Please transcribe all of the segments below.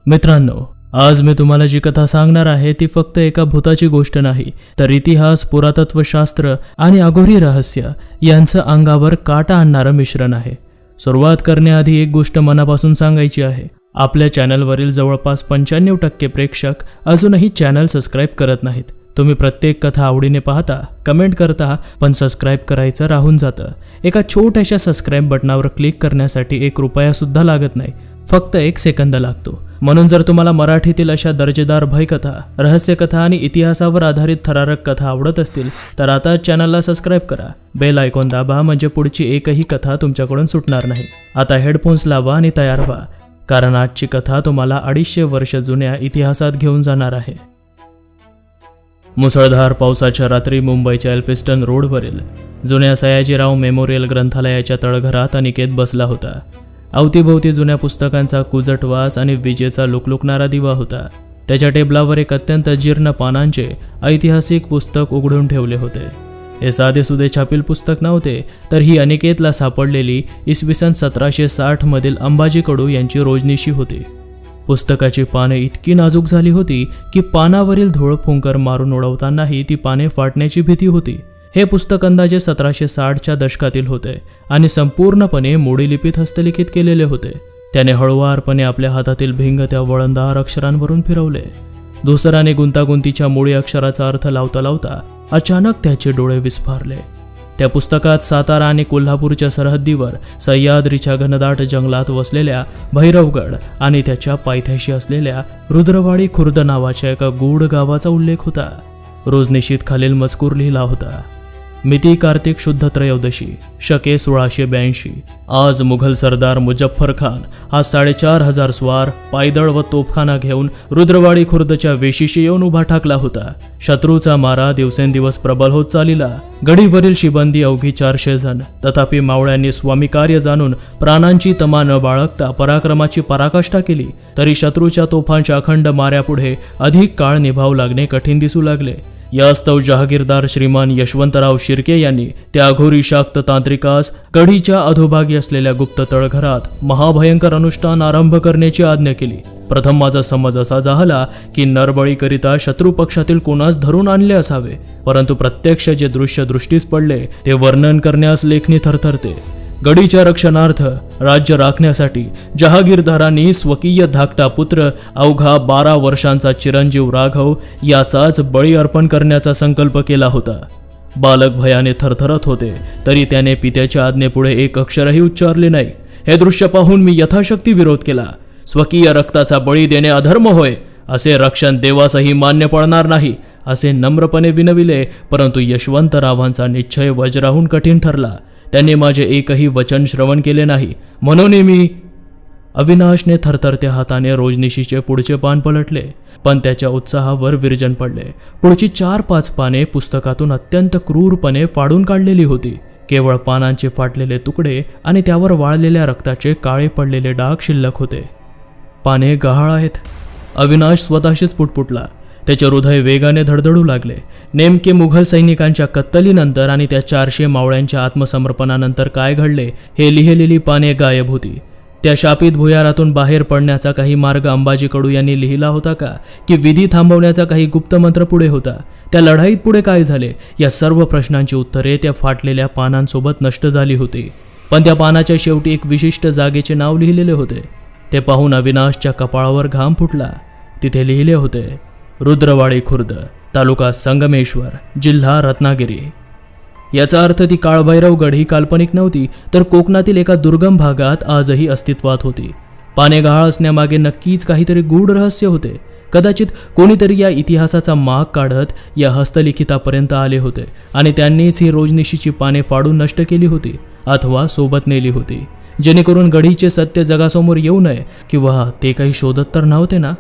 मित्रांनो, आज मी तुम्हाला जी कथा सांगणार आहे ती फक्त एका भूताची गोष्ट नाही, तर इतिहास, पुरातत्वशास्त्र आणि अघोरी रहस्य यांचं अंगावर काटा आणणारं मिश्रण आहे. सुरुवात करण्याआधी एक गोष्ट मनापासून सांगायची आहे. आपल्या चॅनलवरील जवळपास 95% प्रेक्षक अजूनही चॅनल सबस्क्राईब करत नाहीत. तुम्ही प्रत्येक कथा आवडीने पाहता, कमेंट करता, पण सबस्क्राईब करायचं राहून जातं. एका छोट्याशा सबस्क्राईब बटनावर क्लिक करण्यासाठी 1 रुपया सुद्धा लागत नाही, फक्त 1 सेकंद लागतो. म्हणून जर तुम्हाला मराठीतील अशा दर्जेदार भयकथा, रहस्यकथा आणि इतिहासावर आधारित थरारक कथा आवडत असतील तर आता चॅनलला सबस्क्राईब करा. बेल आयकॉन दाबा, म्हणजे पुढची एकही कथा तुमच्याकडून सुटणार नाही. आता हेडफोन्स लावा आणि तयार व्हा, कारण आजची कथा तुम्हाला 250 वर्ष जुन्या इतिहासात घेऊन जाणार आहे. मुसळधार पावसाच्या रात्री मुंबईच्या एल्फिस्टन रोडवरील जुन्या सयाजीराव मेमोरियल ग्रंथालयाच्या तळघरात अनिकेत बसला होता. अवतीभोवती जुन्या पुस्तकांचा कुजट वास आणि विजेचा लुकलुकणारा दिवा होता. त्याच्या टेबलावर एक अत्यंत जीर्ण पानांचे ऐतिहासिक पुस्तक उघडून ठेवले होते. हे साधेसुधे छापील पुस्तक नव्हते, तर ही अनिकेतला सापडलेली इसवी सन 1760 मधील अंबाजी कडू यांची रोजनिशी होती. पुस्तकाची पाने इतकी नाजूक झाली होती की पानावरील धूळ फुंकर मारून उडवतानाही ती पाने फाटण्याची भीती होती. हे पुस्तक अंदाजे 1760च्या दशकातील होते आणि संपूर्णपणे मोडी लिपीत हस्तलिखित केलेले होते. त्याने हळुवारपणे आपल्या हातातील भिंग त्या वळणदार अक्षरांवरून फिरवले. दुसराने गुंतागुंतीच्या मोडी अक्षराचा अर्थ लावता लावता अचानक त्याचे डोळे विस्फारले. त्या पुस्तकात सातारा आणि कोल्हापूरच्या सरहद्दीवर सह्याद्रीच्या घनदाट जंगलात वसलेल्या भैरवगड आणि त्याच्या पायथ्याशी असलेल्या रुद्रवाडी खुर्द नावाच्या एका गूढ गावाचा उल्लेख होता. रोजनिशीत खालील मजकूर लिहिला होता. मिती कार्तिक शुद्ध त्रयोदशी, शके 1682. आज मुघल सरदार मुजफ्फर खान हा 4500 स्वार पायदळ व तोफखाना घेऊन रुद्रवाडी खुर्दच्या वेशीशी येऊन उभा ठाकला होता. शत्रूचा मारा दिवसेंदिवस प्रबल होत चालला. गडीवरील शिबंदी अवघी 400 जण. तथापि मावळ्यांनी स्वामी कार्य जाणून प्राणांची तमा न बाळगता पराक्रमाची पराकाष्ठा केली. तरी शत्रूच्या तोफांच्या अखंड माऱ्यापुढे अधिक काळ निभाव लागणे कठीण दिसू लागले. यास्तव जहागीरदार श्रीमान यशवंतराव शिर्के यांनी त्या अघोरी शाक्त तांत्रिकास गढीच्या अधोभागी असलेल्या गुप्त तळघरात महाभयंकर अनुष्ठान आरंभ करण्याची आज्ञा केली. प्रथम माझा समज असा झाला की नरबळीकरिता शत्रू पक्षातील कोणास धरून आणले असावे, परंतु प्रत्यक्ष जे दृश्य दृष्टीस पडले ते वर्णन करण्यास लेखणी थरथरते. गडीच्या रक्षणार्थ राज्य राखण्यासाठी जहागीरदारांनी स्वकीय धाकटा पुत्र अवघा 12 वर्षांचा चिरंजीव राघव याचाच बळी अर्पण करण्याचा संकल्प केला होता. बालक भयाने थरथरत होते, तरी त्याने पित्याच्या आज्ञेपुढे 1 अक्षरही उच्चारले नाही. हे दृश्य पाहून मी यथाशक्ती विरोध केला. स्वकीय रक्ताचा बळी देणे अधर्म होय, असे रक्षण देवासही मान्य पडणार नाही असे नम्रपणे विनविले, परंतु यशवंतरावांचा निश्चय वज्राहून कठीण ठरला. त्यांनी माझे एकही वचन श्रवण केले नाही. म्हणून मी अविनाशने थरथरत्या हाताने रोजनिशीचे पुढचे पान पलटले, पण त्याच्या उत्साहावर विरजन पडले. पुढची 4-5 पाने पुस्तकातून अत्यंत क्रूरपणे फाडून काढलेली होती. केवळ पानांचे फाटलेले तुकडे आणि त्यावर वाळलेल्या रक्ताचे काळे पडलेले डाग शिल्लक होते. पाने गहाळ आहेत. अविनाश स्वतःशीच पुटपुटला. त्याचे हृदय वेगाने धडधडू लागले. नेमके मुघल सैनिकांच्या कत्तलीनंतर आणि त्या 400 मावळ्यांच्या आत्मसमर्पणानंतर काय घडले हे लिहिलेली पाने गायब होती. त्या शापित भुयारातून बाहेर पडण्याचा काही मार्ग अंबाजी कडू यांनी लिहिला होता का, की विधी थांबवण्याचा काही गुप्त मंत्र पुढे होता? त्या लढाईत पुढे काय झाले? या सर्व प्रश्नांची उत्तरे त्या फाटलेल्या पानांसोबत नष्ट झाली होती. पण त्या पानाच्या शेवटी एक विशिष्ट जागेचे नाव लिहिलेले होते. ते पाहून अविनाशच्या कपाळावर घाम फुटला. तिथे लिहिले होते, रुद्रवाडी खुर्द, तालुका संगमेश्वर, जिल्हा रत्नागिरी. याचा अर्थ ती काळभैरवगड ही काल्पनिक नव्हती, तर कोकणातील एका दुर्गम भागात आजही अस्तित्वात होती. पाने गहाळ असण्यामागे नक्कीच काहीतरी गूढ रहस्य होते. कदाचित कोणीतरी या इतिहासाचा माग काढत या हस्तलिखितापर्यंत आले होते आणि त्यांनीच ही रोजनिशीची पाने फाडून नष्ट केली होती अथवा सोबत नेली होती, जेणेकरून गढीचे सत्य जगासमोर येऊ नये. किंवा ते काही शोधत तर नव्हते ना?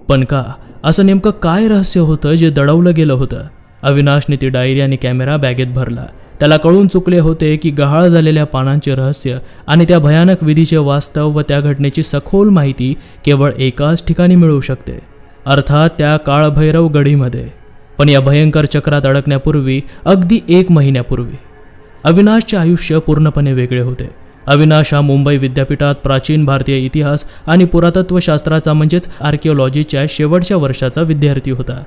पण का? असं नेमकं काय रहस्य होतं जे दडवलं गेलं होतं? अविनाशने ती डायरी आणि कॅमेरा बॅगेत भरला. त्याला कळून चुकले होते की गहाळ झालेल्या पानांचे रहस्य आणि त्या भयानक विधीचे वास्तव व त्या घटनेची सखोल माहिती केवळ एकाच ठिकाणी मिळू शकते, अर्थात त्या काळभैरव गढीमध्ये. पण या भयंकर चक्रात अडकण्यापूर्वी, अगदी 1 महिन्यापूर्वी, अविनाशचे आयुष्य पूर्णपणे वेगळे होते. अविनाश हा मुंबई विद्यापीठात प्राचीन भारतीय इतिहास आणि पुरातत्वशास्त्राचा म्हणजेच आर्किओलॉजीच्या शेवटच्या वर्षाचा विद्यार्थी होता.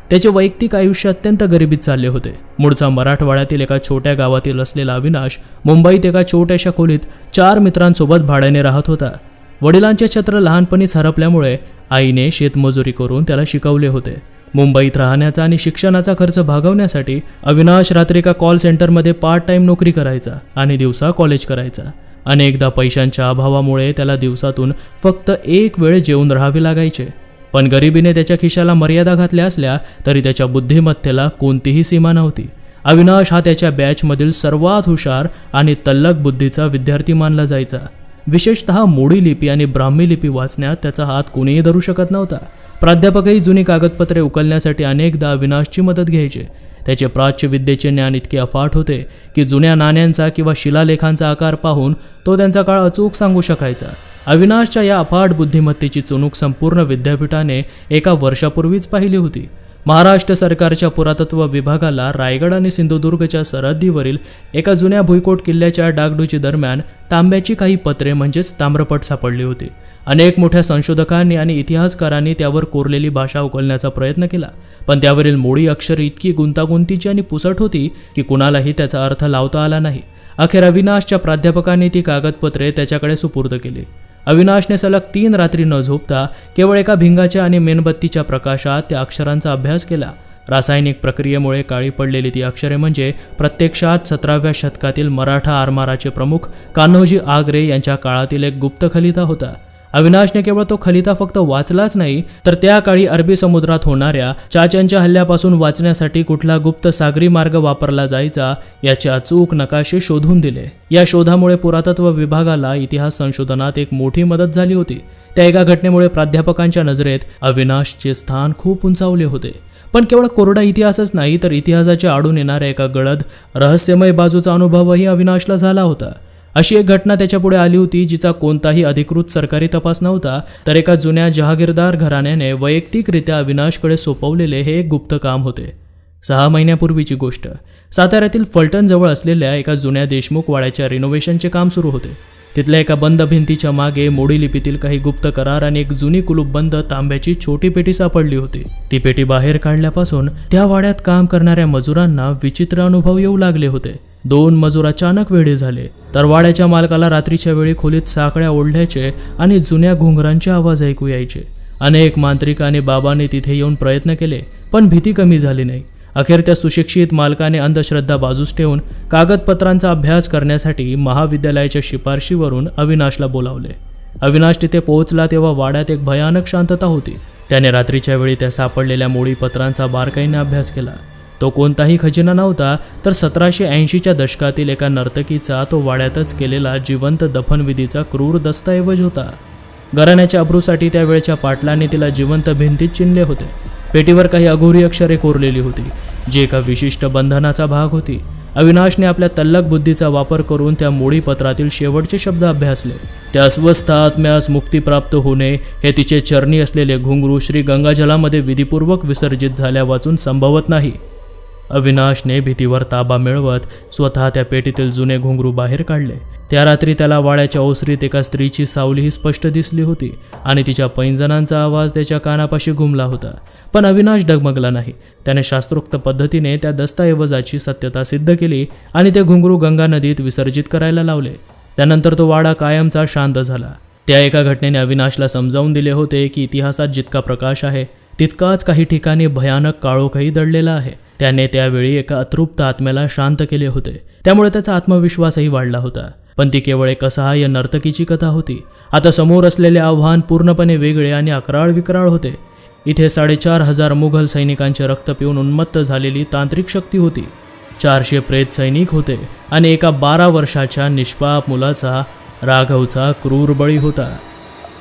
त्याचे वैयक्तिक आयुष्य अत्यंत गरिबीत चालले होते. मूळचा मराठवाड्यातील एका छोट्या गावातील असलेला अविनाश मुंबईत एका छोट्याशा खोलीत 4 मित्रांसोबत भाड्याने राहत होता. वडिलांचे छत्र लहानपणीच हरपल्यामुळे आईने शेतमजुरी करून त्याला शिकवले होते. मुंबईत राहण्याचा आणि शिक्षणाचा खर्च भागवण्यासाठी अविनाश रात्री एका कॉल सेंटरमध्ये पार्ट टाइम नोकरी करायचा आणि दिवसा कॉलेज करायचा. अनेकदा पैशांच्या अभावामुळे त्याला दिवसातून फक्त 1 वेळ जेवून राहावे लागायचे. पण गरिबीने त्याच्या खिशाला मर्यादा घातल्या असल्या तरी त्याच्या बुद्धिमत्तेला कोणतीही सीमा नव्हती. अविनाश हा त्याच्या बॅचमधील सर्वात हुशार आणि तल्लख बुद्धीचा विद्यार्थी मानला जायचा. विशेषतः मोडी लिपी आणि ब्राह्मी लिपी वाचण्यात त्याचा हात कोणीही धरू शकत नव्हता. प्राध्यापकही जुनी कागदपत्रे उकलण्यासाठी अनेकदा अविनाशची मदत घ्यायचे. त्याचे प्राच्य विद्येचे ज्ञान इतके अफाट होते की जुन्या नाण्यांचा किंवा शिलालेखांचा आकार पाहून तो त्यांचा काळ अचूक सांगू शकायचा. अविनाशच्या या अफाट बुद्धिमत्तेची चुणूक संपूर्ण विद्यापीठाने एका वर्षापूर्वीच पाहिली होती. महाराष्ट्र सरकारच्या पुरातत्व विभागाला रायगड आणि सिंधुदुर्गच्या सरहद्दीवरील एका जुन्या भुईकोट किल्ल्याच्या डागडुजी दरम्यान तांब्याची काही पत्रे म्हणजेच ताम्रपट सापडली होती. अनेक मोठ्या संशोधकांनी आणि इतिहासकारांनी त्यावर कोरलेली भाषा उकलण्याचा प्रयत्न केला, पण त्यावरील मोडी अक्षरे इतकी गुंतागुंतीची आणि पुसट होती की कुणालाही त्याचा अर्थ लावता आला नाही. अखेर अविनाशच्या प्राध्यापकांनी ती कागदपत्रे त्याच्याकडे सुपूर्द केली. अविनाशने सलग 3 रात्री न झोपता केवळ एका भिंगाच्या आणि मेणबत्तीच्या प्रकाशात त्या अक्षरांचा अभ्यास केला. रासायनिक प्रक्रियेमुळे काळी पडलेली ती अक्षरे म्हणजे प्रत्यक्षात 17व्या शतकातील मराठा आरमाराचे प्रमुख कान्होजी आगरे यांच्या काळातील एक गुप्त खलिता होता. अविनाशने केवळ तो खलिता फक्त वाचलाच नाही, तर त्या काळी अरबी समुद्रात होणाऱ्या चाच्यांच्या हल्ल्यापासून वाचण्यासाठी कुठला गुप्त सागरी मार्ग वापरला जायचा याचे अचूक नकाशे शोधून दिले. या शोधामुळे पुरातत्व विभागाला इतिहास संशोधनात एक मोठी मदत झाली होती. त्या एका घटनेमुळे प्राध्यापकांच्या नजरेत अविनाशचे स्थान खूप उंचावले होते. पण केवळ कोरडा इतिहासच नाही, तर इतिहासाच्या आडून येणाऱ्या एका गडद रहस्यमय बाजूचा अनुभवही अविनाशला झाला होता. अशी एक घटना त्याच्यापुढे आली होती जिचा कोणताही अधिकृत सरकारी तपास नव्हता, तर एका जुन्या जहागीरदार घराण्याने वैयक्तिकरित्या अविनाशकडे सोपवलेले हे एक गुप्त काम होते. 6 महिन्यापूर्वीची गोष्ट. साताऱ्यातील फलटणजवळ असलेल्या एका जुन्या देशमुख वाड्याच्या रिनोव्हेशनचे काम सुरू होते. तिथल्या एका बंद भिंतीच्या मागे मोडी लिपीतील काही गुप्त करार आणि एक जुनी कुलूपबंद तांब्याची छोटी पेटी सापडली होती. ती पेटी बाहेर काढल्यापासून त्या वाड्यात काम करणाऱ्या मजुरांना विचित्र अनुभव येऊ लागले होते. 2 मजूर अचानक वेडे झाले, तर वाड्याच्या मालकाला रात्रीच्या वेळी खोलीत साकळ्या ओढल्याचे आणि जुन्या घुंगरांचे आवाज ऐकू यायचे. अनेक मांत्रिक आणि बाबांनी तिथे येऊन प्रयत्न केले, पण भीती कमी झाली नाही. अखेर त्या सुशिक्षित मालकाने अंधश्रद्धा बाजूस ठेवून कागदपत्रांचा अभ्यास करण्यासाठी महाविद्यालयाच्या शिफारशीवरून अविनाशला बोलावले. अविनाश तिथे पोहोचला तेव्हा वाड्यात एक भयानक शांतता होती. त्याने रात्रीच्या वेळी त्या सापडलेल्या मोडी पत्रांचा बारकाईने अभ्यास केला. तो कोणताही खजिना नव्हता, तर 1780च्या दशकातील एका नर्तकीचा तो वाड्यातच केलेला जिवंत दफनविधीचा क्रूर दस्तऐवज होता. घराण्याच्या अब्रूसाठी त्यावेळच्या पाटलांनी तिला जिवंत भिंतीत चिनले होते. पेटीवर काही अघोरी अक्षरे कोरलेली होती, जी एका विशिष्ट बंधनाचा भाग होती. अविनाशने आपल्या तल्लख बुद्धीचा वापर करून त्या मोडी पत्रातील शेवटचे शब्द अभ्यासले. त्या अस्वस्थ आत्म्यास मुक्ती प्राप्त होणे हे तिचे चरणी असलेले घुंगरू श्री गंगाजलामध्ये विधिपूर्वक विसर्जित झाल्या वाचून संभवत नाही. अविनाशने भीतीवर ताबा मिळवत स्वतः त्या पेटीतील जुने घुंगरू बाहेर काढले. त्या रात्री त्याला वाड्याच्या ओसरीत एका स्त्रीची सावलीही स्पष्ट दिसली होती आणि तिच्या पैंजणांचा आवाज त्याच्या कानापाशी घुमला होता. पण अविनाश डगमगला नाही. त्याने शास्त्रोक्त पद्धतीने त्या दस्तऐवजाची सत्यता सिद्ध केली आणि ते घुंगरू गंगा नदीत विसर्जित करायला लावले. त्यानंतर तो वाडा कायमचा शांत झाला. त्या एका घटनेने अविनाशला समजावून दिले होते की इतिहासात जितका प्रकाश आहे तितकाच काही ठिकाणी भयानक काळोखही दडलेला आहे. त्याने त्यावेळी एका अतृप्त आत्म्याला शांत केले होते, त्यामुळे त्याचा आत्मविश्वासही वाढला होता. पण ती केवळ एक असहाय्य नर्तकीची कथा होती. आता समोर असलेले आव्हान पूर्णपणे वेगळे आणि अकराळ विक्राळ होते. इथे 4500 मुघल सैनिकांचे रक्त पिऊन उन्मत्त झालेली तांत्रिक शक्ती होती. 400 प्रेत सैनिक होते आणि एका 12 वर्षाच्या निष्पाप मुलाचा, राघवचा क्रूर बळी होता.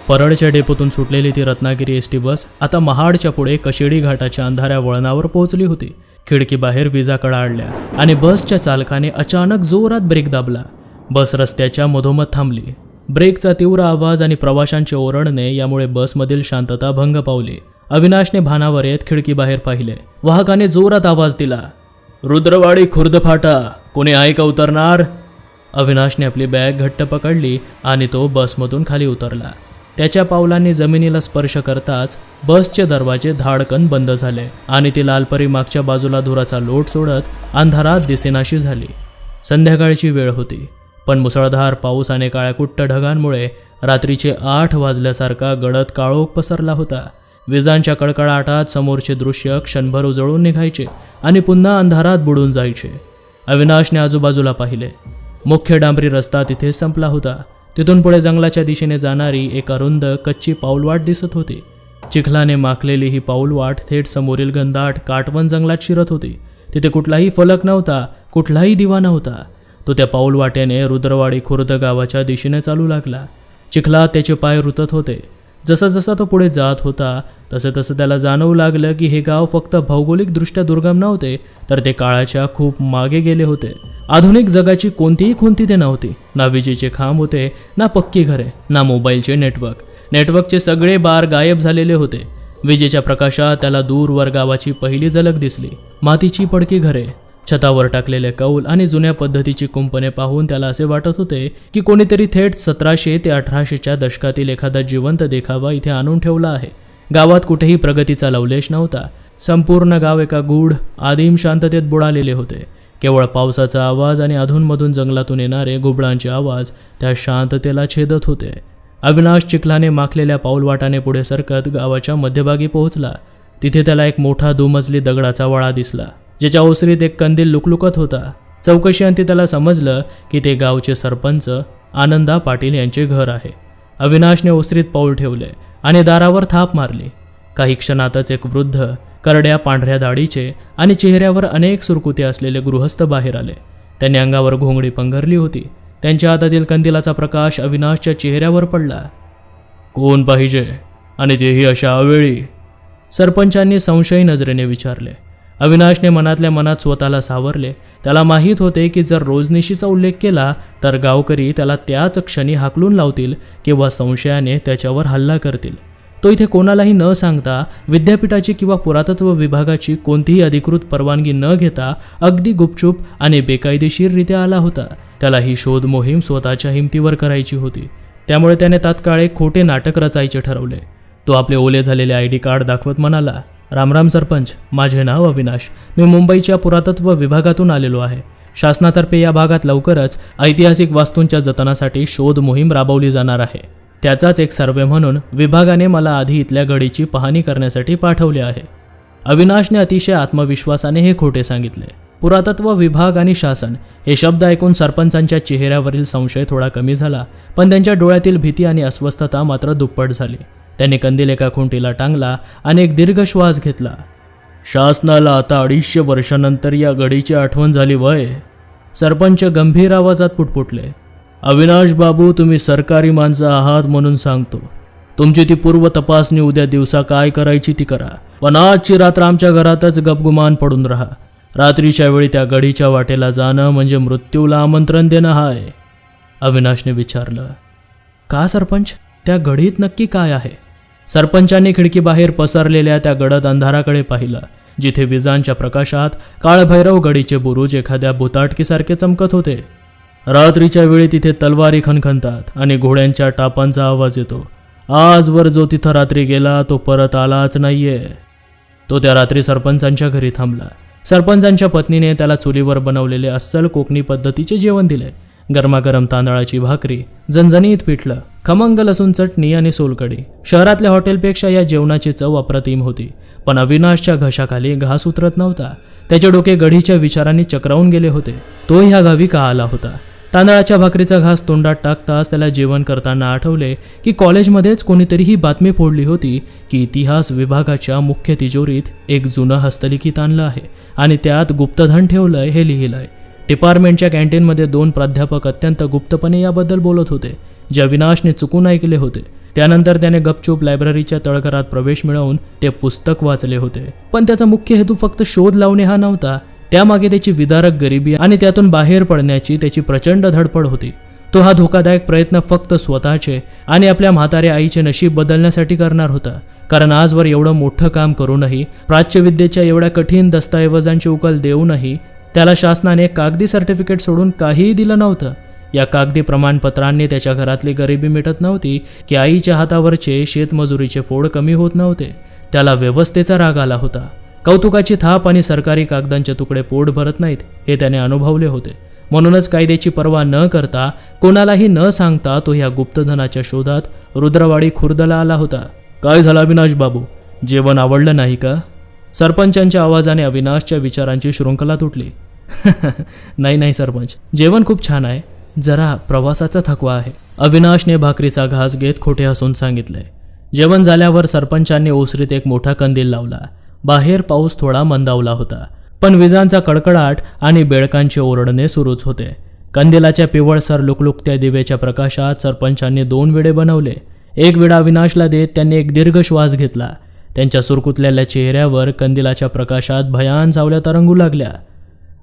परळच्या डेपोतून सुटलेली ती रत्नागिरी एसटी बस आता महाडच्या पुढे कशेडी घाटाच्या अंधाऱ्या वळणावर पोहोचली होती. खिडकीबाहेर विजा कडाडल्या आणि बसच्या चालकाने अचानक जोरात ब्रेक दाबला. बस रस्त्याच्या मधोमध थांबली. ब्रेकचा तीव्र आवाज आणि प्रवाशांचे ओरडणे यामुळे बसमधील शांतता भंग पावली. अविनाशने भानावर येत खिडकीबाहेर पाहिले. वाहकाने जोरात आवाज दिला, रुद्रवाडी खुर्द फाटा, कोणी आहे का उतरणार? अविनाशने आपली बॅग घट्ट पकडली आणि तो बसमधून खाली उतरला. त्याच्या पावलांनी जमिनीला स्पर्श करताच बसचे दरवाजे धाडकन बंद झाले आणि ती लालपरी मागच्या बाजूला धुराचा लोट सोडत अंधारात दिसेनाशी झाली. संध्याकाळची वेळ होती, पण मुसळधार पाऊस आणि काळ्याकुट्ट ढगांमुळे रात्रीचे 8 वाजल्यासारखा गडद काळोख पसरला होता. विजांच्या कडकडाटात समोरचे दृश्य क्षणभर उजळून निघायचे आणि पुन्हा अंधारात बुडून जायचे. अविनाशने आजूबाजूला पाहिले. मुख्य डांबरी रस्ता तिथे संपला होता. तिथून पुढे जंगलाच्या दिशेने जाणारी एक अरुंद कच्ची पाऊलवाट दिसत होती. चिखलाने माखलेली ही पाऊलवाट थेट समोरील घनदाट काटवण जंगलात शिरत होती. तिथे कुठलाही फलक नव्हता, कुठलाही दिवा नव्हता. तो त्या पाऊलवाटेने रुद्रवाडी खुर्द गावाच्या दिशेने चालू लागला. चिखलात त्याचे पाय रुतत होते. जसा जसा तो पुढे जात होता तसे तसं त्याला जाणवू लागलं की हे गाव फक्त भौगोलिकदृष्ट्या दुर्गम नव्हते, तर ते काळाच्या खूप मागे गेले होते. आधुनिक जगाची कोणतीही खुंती ते नव्हती. ना विजेचे खांब होते, ना पक्की घरे, ना मोबाईलचे नेटवर्कचे सगळे बार गायब झालेले होते. विजेच्या प्रकाशात त्याला दूरवर गावाची पहिली झलक दिसली. मातीची पडकी घरे, छतावर टाकलेले कौल आणि जुन्या पद्धतीची कुंपणे पाहून त्याला असे वाटत होते की कोणीतरी थेट 1700 ते 1800च्या दशकातील एखादा जिवंत देखावा इथे आणून ठेवला आहे. गावात कुठेही प्रगतीचा लवलेश नव्हता. संपूर्ण गाव एका गूढ आदिम शांततेत बुडालेले होते. केवळ पावसाचा आवाज आणि अधूनमधून जंगलातून येणारे घुबडांचे आवाज त्या शांततेला छेदत होते. अविनाश चिखलाने माखलेल्या पाऊलवाटाने पुढे सरकत गावाच्या मध्यभागी पोहोचला. तिथे त्याला एक मोठा दुमजली दगडाचा वळा दिसला, ज्याच्या ओसरीत एक कंदील लुकलुकत होता. चौकशीअंती त्याला समजलं की ते गावचे सरपंच आनंदा पाटील यांचे घर आहे. अविनाशने ओसरीत पाऊल ठेवले आणि दारावर थाप मारली. काही क्षणातच एक वृद्ध, करड्या पांढऱ्या दाढीचे आणि चेहऱ्यावर अनेक सुरकुते असलेले गृहस्थ बाहेर आले. त्यांनी अंगावर घोंगडी पंघरली होती. त्यांच्या हातातील कंदिलाचा प्रकाश अविनाशच्या चेहऱ्यावर पडला. कोण पाहिजे, आणि तेही अशा अवेळी? सरपंचांनी संशयी नजरेने विचारले. अविनाशने मनातल्या मनात स्वतःला सावरले. त्याला माहीत होते की जर रोजनिशीचा उल्लेख केला तर गावकरी त्याला त्याच क्षणी हाकलून लावतील किंवा संशयाने त्याच्यावर हल्ला करतील. तो इथे कोणालाही न सांगता, विद्यापीठाची किंवा पुरातत्व विभागाची कोणतीही अधिकृत परवानगी न घेता अगदी गुपचूप आणि बेकायदेशीररित्या आला होता. त्याला ही शोध मोहीम स्वतःच्या हिमतीवर करायची होती. त्यामुळे त्याने तात्काळ एक खोटे नाटक रचायचे ठरवले. तो आपले ओले झालेले ID कार्ड दाखवत म्हणाला, रामराम सरपंच, माझे नाव अविनाश. मी मुंबईच्या पुरातत्व विभागातून आलेलो आहे. शासनातर्फे या भागात लवकरच ऐतिहासिक वास्तूंच्या जतनासाठी शोध मोहीम राबवली जाणार आहे. त्याचाच एक सर्वे म्हणून विभागाने मला आधी इथल्या गडीची पाहणी करण्यासाठी पाठवले आहे. अविनाशने अतिशय आत्मविश्वासाने हे खोटे सांगितले. पुरातत्व विभाग आणि शासन हे शब्द ऐकून सरपंचांच्या चेहऱ्यावरील संशय थोडा कमी झाला, पण त्यांच्या डोळ्यातील भीती आणि अस्वस्थता मात्र दुप्पट झाली. त्यांनी कंदील एका खुंटीला टांगला आणि एक दीर्घ श्वास घेतला. शासनाला आता 250 वर्षांनंतर या गडीची आठवण झाली वय. सरपंच गंभीर आवाजात पुटपुटले. अविनाश बाबू, तुम्ही सरकारी माणसं आहात म्हणून सांगतो. तुमची ती पूर्व तपासणी उद्या दिवसा काय करायची ती करा, पण आजची रात्र आमच्या घरातच गपगुमान पडून राहा. रात्रीच्या वेळी त्या गडीच्या वाटेला जाणं म्हणजे मृत्यूला आमंत्रण देणं आहे. अविनाशने विचारलं, का सरपंच? त्या गडीत नक्की काय आहे? सरपंचांनी खिडकीबाहेर पसरलेल्या त्या गडद अंधाराकडे पाहिलं, जिथे विजांच्या प्रकाशात काळभैरव गडीचे बुरुज एखाद्या भुताटकीसारखे चमकत होते. रात्रीच्या वेळी तिथे तलवारी खणखणतात आणि घोड्यांच्या टापांचा आवाज येतो. आजवर जो तिथं रात्री गेला तो परत आलाच नाहीये. तो त्या रात्री सरपंचांच्या घरी थांबला. सरपंचांच्या पत्नीने त्याला चुलीवर बनवलेले अस्सल कोकणी पद्धतीचे जेवण दिले. गरमागरम तांदळाची भाकरी, झणझणीत पिठलं, खमंग लसूण चटणी आणि सोलकढी. शहरातल्या हॉटेलपेक्षा या जेवणाची चव अप्रतिम होती. पण अविनाशच्या घशाखाली घास उतरत नव्हता. त्याचे डोके गढीच्या विचारांनी चक्रावून गेले होते. तो ह्या गावी का आला होता? तांदळाच्या भाकरीचा घास तोंडात टाकताच त्याला जेवण करताना आठवले की कॉलेजमध्येच कोणीतरी ही बातमी फोडली होती की इतिहास विभागाच्या मुख्य तिजोरीत एक जुनं हस्तलिखित आणलं आहे आणि त्यात गुप्तधन ठेवलंय हे लिहिलंय. डिपार्टमेंटच्या कॅन्टीनमध्ये 2 प्राध्यापक अत्यंत गुप्तपणे याबद्दल बोलत होते, जे अविनाशने चुकून ऐकले होते. त्यानंतर त्याने गपचूप लायब्ररीच्या तळघरात प्रवेश मिळवून ते पुस्तक वाचले होते. पण त्याचा मुख्य हेतू फक्त शोध लावणे हा नव्हता. त्यामागे त्याची विदारक गरिबी आणि त्यातून बाहेर पडण्याची त्याची प्रचंड धडपड होती. तो हा धोकादायक प्रयत्न फक्त स्वतःचे आणि आपल्या म्हाताऱ्या आईचे नशीब बदलण्यासाठी करणार होता. कारण आजवर एवढं मोठं काम करूनही, प्राच्यविद्येच्या एवढ्या कठीण दस्तऐवजांची उकल देऊनही त्याला शासनाने कागदी सर्टिफिकेट सोडून काहीही दिलं नव्हतं. या कागदी प्रमाणपत्रांनी त्याच्या घरातली गरिबी मिटत नव्हती की आईच्या हातावरचे शेतमजुरीचे फोड कमी होत नव्हते. त्याला व्यवस्थेचा राग आला होता. कौतुकाची थाप आणि सरकारी कागदांचे तुकडे पोट भरत नाहीत हे त्याने अनुभवले होते. म्हणूनच कायद्याची पर्वा न करता, कोणालाही न सांगता तो ह्या गुप्तधनाच्या शोधात रुद्रवाडी खुर्दला आला होता. काय झालं अविनाश बाबू, जेवण आवडलं नाही का? सरपंचांच्या आवाजाने अविनाशच्या विचारांची शृंखला तुटली. नाही सरपंच, जेवण खूप छान आहे, जरा प्रवासाचा थकवा आहे, अविनाशने भाकरीचा घास घेत खोटे हसून सांगितले. जेवण झाल्यावर सरपंचांनी ओसरीत एक मोठा कंदील लावला. बाहेर पाऊस थोडा मंदावला होता, पण विजांचा कडकडाट आणि बेडकांचे ओरडणे सुरूच होते. कंदिलाच्या पिवळसर लुकलुकत्या दिव्याच्या प्रकाशात सरपंचांनी 2 विडे बनवले. एक विडा अविनाशला देत त्यांनी एक दीर्घ श्वास घेतला. त्यांच्या सुरकुतलेल्या चेहऱ्यावर कंदिलाच्या प्रकाशात भयान सावल्या तरंगू लागल्या.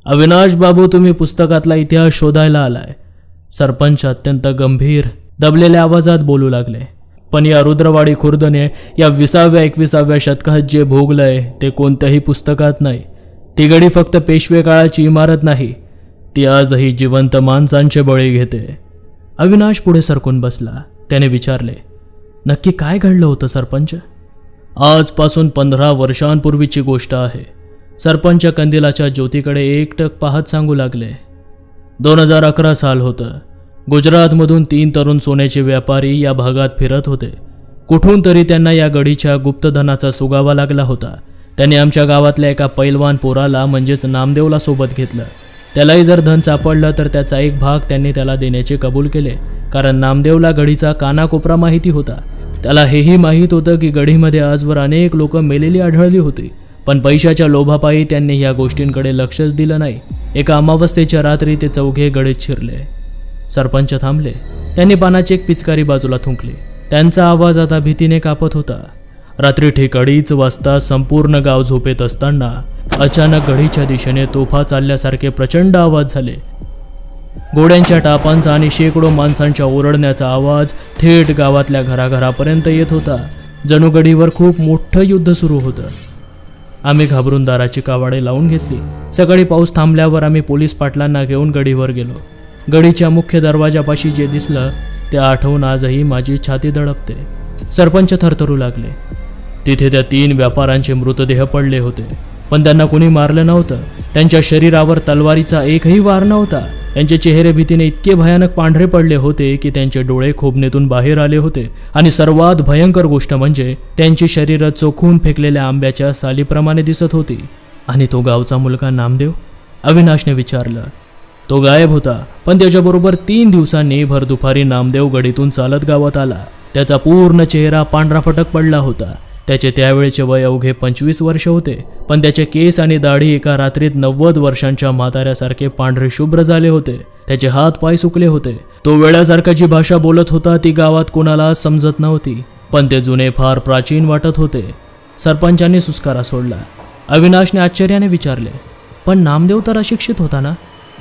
अविनाश बाबू, तुम्ही पुस्तकातला इतिहास शोधायला आलाय, सरपंच अत्यंत गंभीर दबलेल्या आवाजात बोलू लागले. पण या रुद्रवाडी खुर्दने या 20व्या-21व्या शतकात जे भोगलंय ते कोणत्याही पुस्तकात नाही. ती गडी फक्त पेशवे काळाची इमारत नाही, ती आजही जिवंत माणसांचे बळी घेते. अविनाश पुढे सरकून बसला. त्याने विचारले, नक्की काय घडलं होतं सरपंच? आजपासून 15 वर्षांपूर्वीची गोष्ट आहे. सरपंच कंदिलाच्या ज्योतीकडे एकटक पाहत सांगू लागले. 2011 साल होतं. गुजरातमधून 3 तरुण सोन्याचे व्यापारी या भागात फिरत होते. कुठून तरी त्यांना या गडीच्या गुप्तधनाचा सुगावा लागला होता. त्यांनी आमच्या गावातल्या एका पैलवान पोराला म्हणजेच नामदेवला सोबत घेतलं. त्यालाही जर धन सापडलं तर त्याचा एक भाग त्यांनी त्याला देण्याचे कबूल केले, कारण नामदेवला गडीचा कानाकोपरा माहिती होता. त्याला हेही माहीत होतं की गडीमध्ये आजवर अनेक लोक मेलेली आढळली होती, पण पैशाच्या लोभापायी त्यांनी ह्या गोष्टींकडे लक्षच दिलं नाही. एका अमावस्येच्या रात्री ते चौघे गडीत शिरले. सरपंच थांबले. त्यांनी पानाची एक पिचकारी बाजूला थुंकली. त्यांचा आवाज आता भीतीने कापत होता. रात्री ठीक 2:30 वाजता संपूर्ण गाव झोपेत असताना अचानक गडीच्या दिशेने तोफा चालल्यासारखे प्रचंड आवाज झाले. घोड्यांच्या टापांचा आणि शेकडो माणसांच्या ओरडण्याचा आवाज थेट गावातल्या घराघरापर्यंत येत होता. जणू गडीवर खूप मोठं युद्ध सुरू होतं. आम्ही घाबरून दाराची कावाडे लावून घेतली. सकाळी पाऊस थांबल्यावर आम्ही पोलीस पाटलांना घेऊन गडीवर गेलो. गडीच्या मुख्य दरवाजापाशी जे दिसलं ते आठवून आजही माझी छाती दडपते. सरपंच थरथरू लागले. तिथे त्या 3 व्यापाऱ्यांचे मृतदेह पडले होते, पण त्यांना कोणी मारलं नव्हतं. त्यांच्या शरीरावर तलवारीचा एकही वार नव्हता. त्यांचे चेहरे भीतीने इतके भयानक पांढरे पडले होते की त्यांचे डोळे खोबणीतून बाहेर आले होते. आणि सर्वात भयंकर गोष्ट म्हणजे त्यांची शरीरं चोखून फेकलेल्या आंब्याच्या सालीप्रमाणे दिसत होती. आणि तो गावचा मुलगा नामदेव? अविनाशने विचारलं. तो गायब होता, पण त्याच्याबरोबर 3 दिवसांनी भर दुपारी नामदेव गडीतून चालत गावात आला. त्याचा पूर्ण चेहरा पांढरा फटक पडला होता. त्याचे त्यावेळेचे वय अवघे 25 वर्ष होते, पण त्याचे केस आणि दाढी एका रात्रीत 90 वर्षांच्या म्हाताऱ्यासारखे पांढरे शुभ्र झाले होते. त्याचे हात पाय सुकले होते. तो वेड्यासारखा जी भाषा बोलत होता ती गावात कोणाला समजत नव्हती, पण ते जुने फार प्राचीन वाटत होते. सरपंचांनी सुस्कारा सोडला. अविनाशने आश्चर्याने विचारले, पण नामदेव तर अशिक्षित होता ना?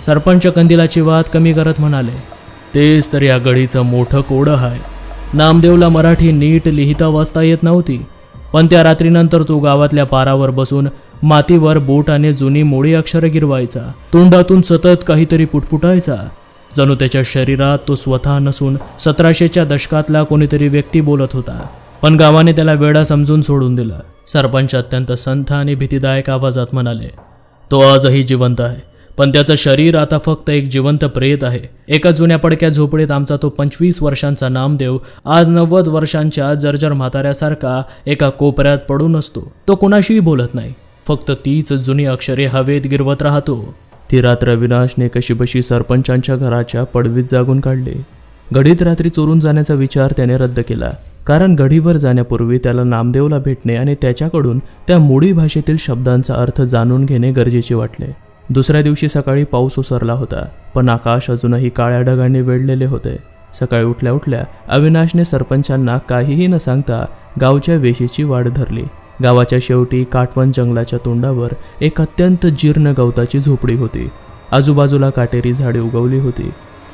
सरपंच कंदिलाची वाद कमी करत म्हणाले, तेच तर या गडीचं मोठं कोडं आहे. नामदेवला मराठी नीट लिहिता वाचता येत नव्हती, पण त्या रात्रीनंतर तो गावातल्या पारावर बसून मातीवर बोटाने जुनी मोडी अक्षरं गिरवायचा. तोंडातून सतत काहीतरी पुटपुटायचा. जणू त्याच्या शरीरात तो स्वतः नसून 1700च्या दशकातला कोणीतरी व्यक्ती बोलत होता. पण गावाने त्याला वेडा समजून सोडून दिला. सरपंच अत्यंत संथ आणि भीतीदायक आवाजात म्हणाले, तो आजही जिवंत आहे, पण त्याचं शरीर आता फक्त एक जिवंत प्रेत आहे. एका जुन्या पडक्या झोपडीत आमचा तो 25 वर्षांचा नामदेव आज 90 वर्षांच्या जर्जर म्हाताऱ्यासारखा एका कोपऱ्यात पडून असतो. तो कोणाशीही बोलत नाही, फक्त तीच जुनी अक्षरे हवेत गिरवत राहतो. ती रात्र अविनाशने कशीबशी सरपंचांच्या घराच्या पडवीत जागून काढली. गडीत रात्री चोरून जाण्याचा विचार त्याने रद्द केला, कारण गडीवर जाण्यापूर्वी त्याला नामदेवला भेटणे आणि त्याच्याकडून त्या मोडी भाषेतील शब्दांचा अर्थ जाणून घेणे गरजेचे वाटले. दुसऱ्या दिवशी सकाळी पाऊस ओसरला होता, पण आकाश अजूनही काळ्या ढगांनी वेढलेले होते. सकाळी उठल्या उठल्या अविनाशने सरपंचांना काहीही न सांगता गावच्या वेशीची वाट धरली. गावाच्या शेवटी काटवण जंगलाच्या तोंडावर एक अत्यंत जीर्ण गवताची झोपडी होती. आजूबाजूला काटेरी झाडे उगवली होती.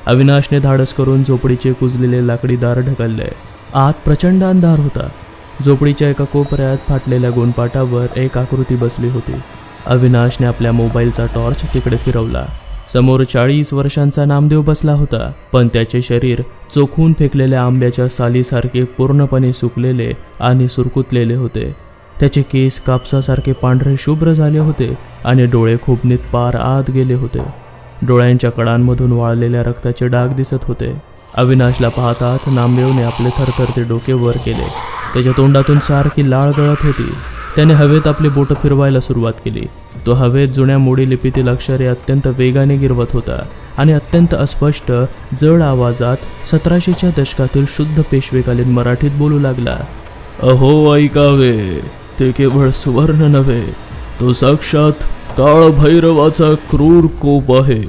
अविनाशने धाडस करून झोपडीचे कुजलेले लाकडी दार ढकलले. आत प्रचंड अंधार होता. झोपडीच्या एका कोपऱ्यात फाटलेल्या गोणपाटावर एक आकृती बसली होती. अविनाशने आपल्या मोबाईलचा टॉर्च तिकडे फिरवला. समोर 40 वर्षांचा नामदेव बसला होता, पण त्याचे शरीर चोखून फेकलेल्या आंब्याच्या सालीसारखे पूर्णपणे सुकलेले आणि सुरकुतलेले होते. त्याचे केस कापसासारखे पांढरे शुभ्र झाले होते आणि डोळे खूपनीत पार आत गेले होते. डोळ्यांच्या कडांमधून वाळलेल्या रक्ताचे डाग दिसत होते. अविनाशला पाहताच नामदेवने आपले थरथरते डोके वर केले. त्याच्या तोंडातून सारखी लाळ गळत होती. त्याने हवेत आपली बोटं फिरवायला सुरुवात केली. तो हवेत जुन्या मोडी लिपीतील अक्षरे अत्यंत वेगाने गिरवत होता आणि अत्यंत अस्पष्ट जड आवाजात 1700च्या दशकातील शुद्ध पेशवेकालीन मराठीत बोलू लागला. अहो ऐकावे, ते केवळ सुवर्ण नव्हे, तो साक्षात काळभैरवाचा क्रूर कोप आहे.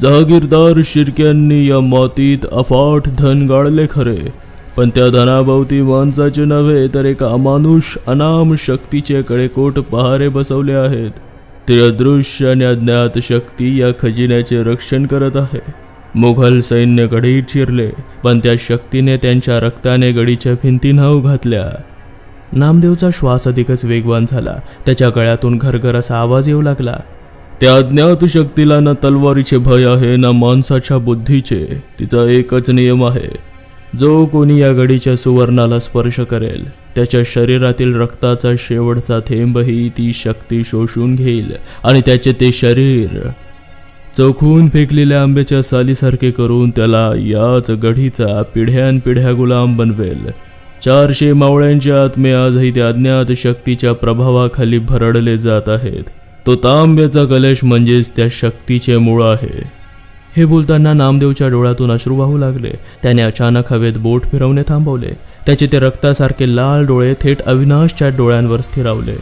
जहागीरदार शिर्क्यांनी या मातीत अफाट धन गाळले खरे, पण त्या धनाभोवती माणसाचे नव्हे तर एका अमानुष अनाम शक्तीचे कडेकोट पहारे बसवले आहेत. ते अदृश्य आणि अज्ञात शक्ती या खजिन्याचे रक्षण करत आहे. मुघल सैन्य गडीत शिरले, पण त्या शक्तीने त्यांच्या रक्ताने गडीच्या भिंती न्हाऊ घातल्या. नामदेवचा श्वास अधिकच वेगवान झाला. त्याच्या गळ्यातून घरघर असा आवाज येऊ लागला. त्या अज्ञात शक्तीला ना तलवारीचे भय आहे ना माणसाच्या बुद्धीचे. तिचा एकच नियम आहे, जो कोणी या गडीच्या सुवर्णाला स्पर्श करेल त्याच्या शरीरातील रक्ताचा शेवटचा थेंबही ती शक्ती शोषून घेईल आणि त्याचे ते शरीर चोखून फेकलेल्या आंब्याच्या सालीसारखे करून त्याला याच गढीचा पिढ्यानपिढ्या गुलाम बनवेल. 400 मावळ्यांचे आत्मे आजही त्या अज्ञात शक्तीच्या प्रभावाखाली भरडले जात आहेत. तो तांब्याचा कलश म्हणजेच त्या शक्तीचे मूळ आहे. हे बोलताना नामदेवच्या डोळ्यातून अश्रू वाहू लागले. त्याने अचानक हवेत बोट फिरवणे थांबवले. त्याचे ते रक्तासारखे लाल डोळे थेट अविनाशच्या डोळ्यांवर स्थिरावले.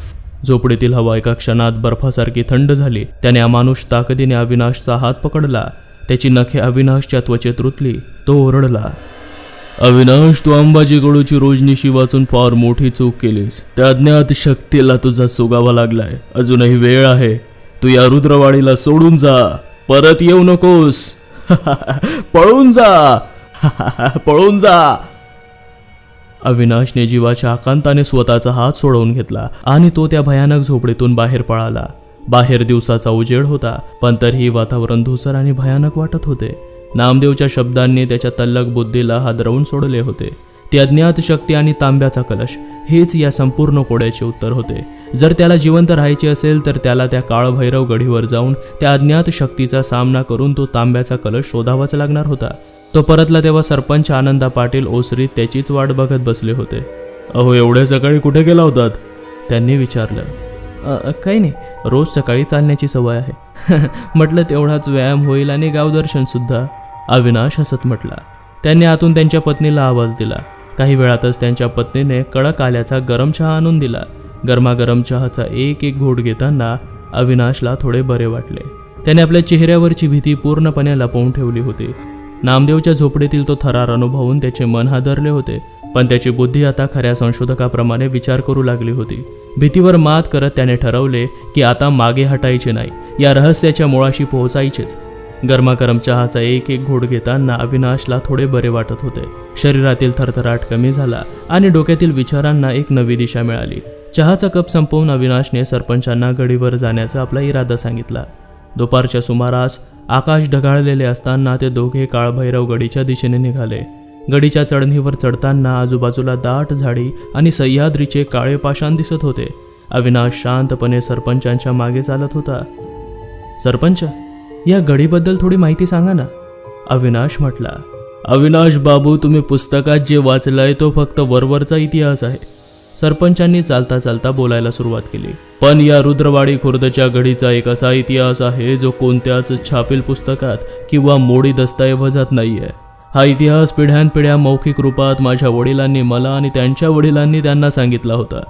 झोपडीतील हवा एका क्षणात बर्फासारखी थंड झाली. त्याने अमानुष ताकदीने अविनाशचा हात पकडला. त्याची नखे अविनाशच्या त्वचेत रुतली. तो ओरडला, अविनाश, तू अंबाजी कडूची रोजनिशी वाचून फार मोठी चूक केलीस. त्या अज्ञात शक्तीला तुझा सुगावा लागलाय. अजूनही वेळ आहे. तू या रुद्रवाडीला सोडून जा. परत येऊ नकोस. पळून जा. पळून जा. अविनाशने जीवाच्या आकांताने स्वतःचा हात सोडवून घेतला आणि तो त्या भयानक झोपडीतून बाहेर पळाला. बाहेर दिवसाचा उजेड होता, पण तरीही वातावरण धुसर आणि भयानक वाटत होते. नामदेवच्या शब्दांनी त्याच्या तल्लक बुद्धीला हादरवून सोडले होते. ती अज्ञात शक्ती आणि तांब्याचा कलश हेच या संपूर्ण कोड्याचे उत्तर होते. जर त्याला जिवंत राहायचे असेल तर त्याला त्या काळभैरव गढीवर जाऊन त्या अज्ञात शक्तीचा सामना करून तो तांब्याचा कलश शोधावाच लागणार होता. तो परतला तेव्हा सरपंच आनंदा पाटील ओसरीत त्याचीच वाट बघत बसले होते. अहो, एवढ्या सकाळी कुठे गेला होतात? त्यांनी विचारलं. काही नाही, रोज सकाळी चालण्याची सवय आहे. म्हटलं तेवढाच व्यायाम होईल आणि गावदर्शन सुद्धा. अविनाश हसत म्हटला. त्यांनी आतून त्यांच्या पत्नीला आवाज दिला. काही वेळातच त्यांच्या पत्नीने कडक आल्याचा गरम चहा आणून दिला. गरमागरम चहाचा एक एक घोट घेताना अविनाशला थोडे बरे वाटले. त्याने आपल्या चेहऱ्यावरची भीती पूर्णपणे लपवून ठेवली होती. नामदेवच्या झोपडीतील तो थरार अनुभवून त्याचे मन हादरले होते, पण त्याची बुद्धी आता खऱ्या संशोधकाप्रमाणे विचार करू लागली होती. भीतीवर मात करत त्याने ठरवले की आता मागे हटायचे नाही, या रहस्याच्या मुळाशी पोहोचायचेच. गरमागरम चहाचा एक एक घोट घेताना अविनाशला थोडे बरे वाटत होते. शरीरातील थरथराट कमी झाला आणि डोक्यातील विचारांना एक नवी दिशा मिळाली. चहाचा कप संपवून अविनाशने सरपंचांना गडीवर जाण्याचा आपला इरादा सांगितला. दुपारच्या सुमारास आकाश ढगाळलेले असताना ते दोघे काळभैरव गडीच्या दिशेने निघाले. गडीच्या चढणीवर चढताना आजूबाजूला दाट झाडी आणि सह्याद्रीचे काळे पाषाण दिसत होते. अविनाश शांतपणे सरपंचांच्या मागे चालत होता. सरपंच, या गडीबद्दल थोडी माहिती सांगा ना, अविनाश म्हटला. अविनाश बाबू, तुम्ही पुस्तकात जे वाचलंय तो फक्त वरवरचा इतिहास आहे. सरपंचांनी चालता चालता बोलायला सुरुवात केली. पण या रुद्रवाडी खुर्दच्या गडीचा एक असा इतिहास आहे जो कोणत्याच छापील पुस्तकात किंवा मोडी दस्तऐवजात नाहीये. हा इतिहास पिढ्यानपिढ्या मौखिक रूपात माझ्या वडिलांनी मला आणि त्यांच्या वडिलांनी त्यांना सांगितला होता.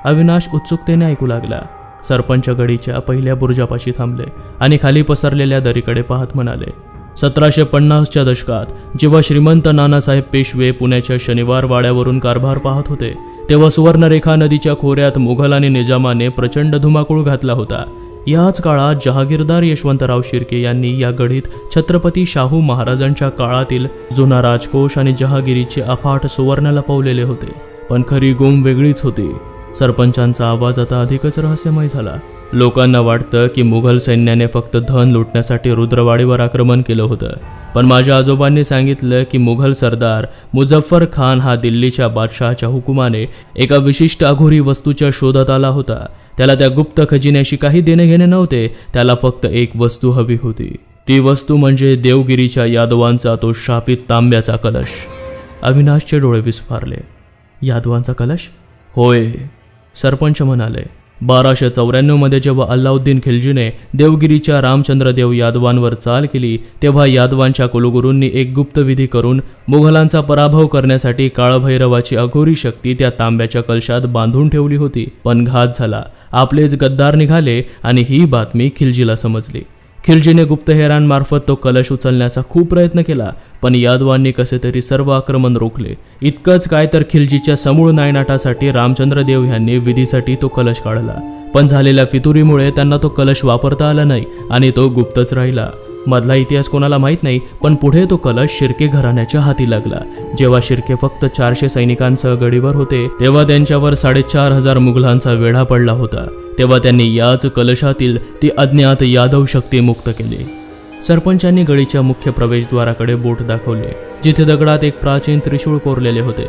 अविनाश उत्सुकतेने ऐकू लागला. सरपंच गडीच्या पहिल्या बुरुजापाशी थांबले आणि खाली पसरलेल्या दरीकडे पाहत म्हणाले, 1750च्या दशकात जेव्हा श्रीमंत नानासाहेब पेशवे पुण्याच्या शनिवार वाड्यावरून कारभार पाहत होते, तेव्हा सुवर्णरेखा नदीच्या खोऱ्यात मुघल आणि निजामाने प्रचंड धुमाकूळ घातला होता. याच काळात जहागीरदार यशवंतराव शिर्के यांनी या गढीत छत्रपती शाहू महाराजांच्या काळातील जुना राजकोष आणि जहागिरीचे अफाट सुवर्ण लपवलेले होते. पण खरी गुम वेगळीच होती. सरपंचांचा आवाज आता अधिकच रहस्यमय झाला. लोकांना वाटतं की मुघल सैन्याने फक्त धन लुटण्यासाठी रुद्रवाडीवर आक्रमण केलं होतं, पण माझ्या आजोबांनी सांगितलं की मुघल सरदार मुझफ्फर खान हा दिल्लीच्या बादशहाच्या हुकुमाने एका विशिष्ट अघोरी वस्तूच्या शोधात आला होता. त्याला त्या गुप्त खजिन्याशी काही देणे घेणे नव्हते, त्याला फक्त एक वस्तू हवी होती. ती वस्तू म्हणजे देवगिरीच्या यादवांचा तो शापित तांब्याचा कलश. अविनाशचे डोळे विस्फारले. यादवांचा कलश? होय, सरपंच म्हणाले. 1294 मध्ये जेव्हा अल्लाउद्दीन खिलजीने देवगिरीच्या रामचंद्रदेव यादवांवर चाल केली, तेव्हा यादवांच्या कुलगुरूंनी एक गुप्त विधी करून मुघलांचा पराभव करण्यासाठी काळभैरवाची अघोरी शक्ती त्या तांब्याच्या कलशात बांधून ठेवली होती. पण घात झाला. आपलेच गद्दार निघाले आणि ही बातमी खिलजीला समजली. खिलजीने गुप्तहेरांमार्फत तो कलश उचलण्याचा खूप प्रयत्न केला, पण यादवांनी कसे तरी सर्व आक्रमण रोखले. इतकंच काय तर खिलजीच्या समूळ नायनाटासाठी रामचंद्रदेव यांनी विधीसाठी तो कलश काढला, पण झालेल्या फितुरीमुळे त्यांना तो कलश वापरता आला नाही आणि तो गुप्तच राहिला. मधला इतिहास कोणाला माहीत नाही, पण पुढे तो कलश शिर्के घराण्याच्या हाती लागला. जेव्हा शिर्के फक्त 400 सैनिकांसह गडीवर होते, तेव्हा त्यांच्यावर 4500 मुघलांचा वेढा पडला होता. तेव्हा त्यांनी याच कलशातील ती अज्ञात यादव शक्ती मुक्त केली. सरपंचांनी गडीच्या मुख्य प्रवेशद्वाराकडे बोट दाखवले, जिथे दगडात एक प्राचीन त्रिशूळ कोरलेले होते.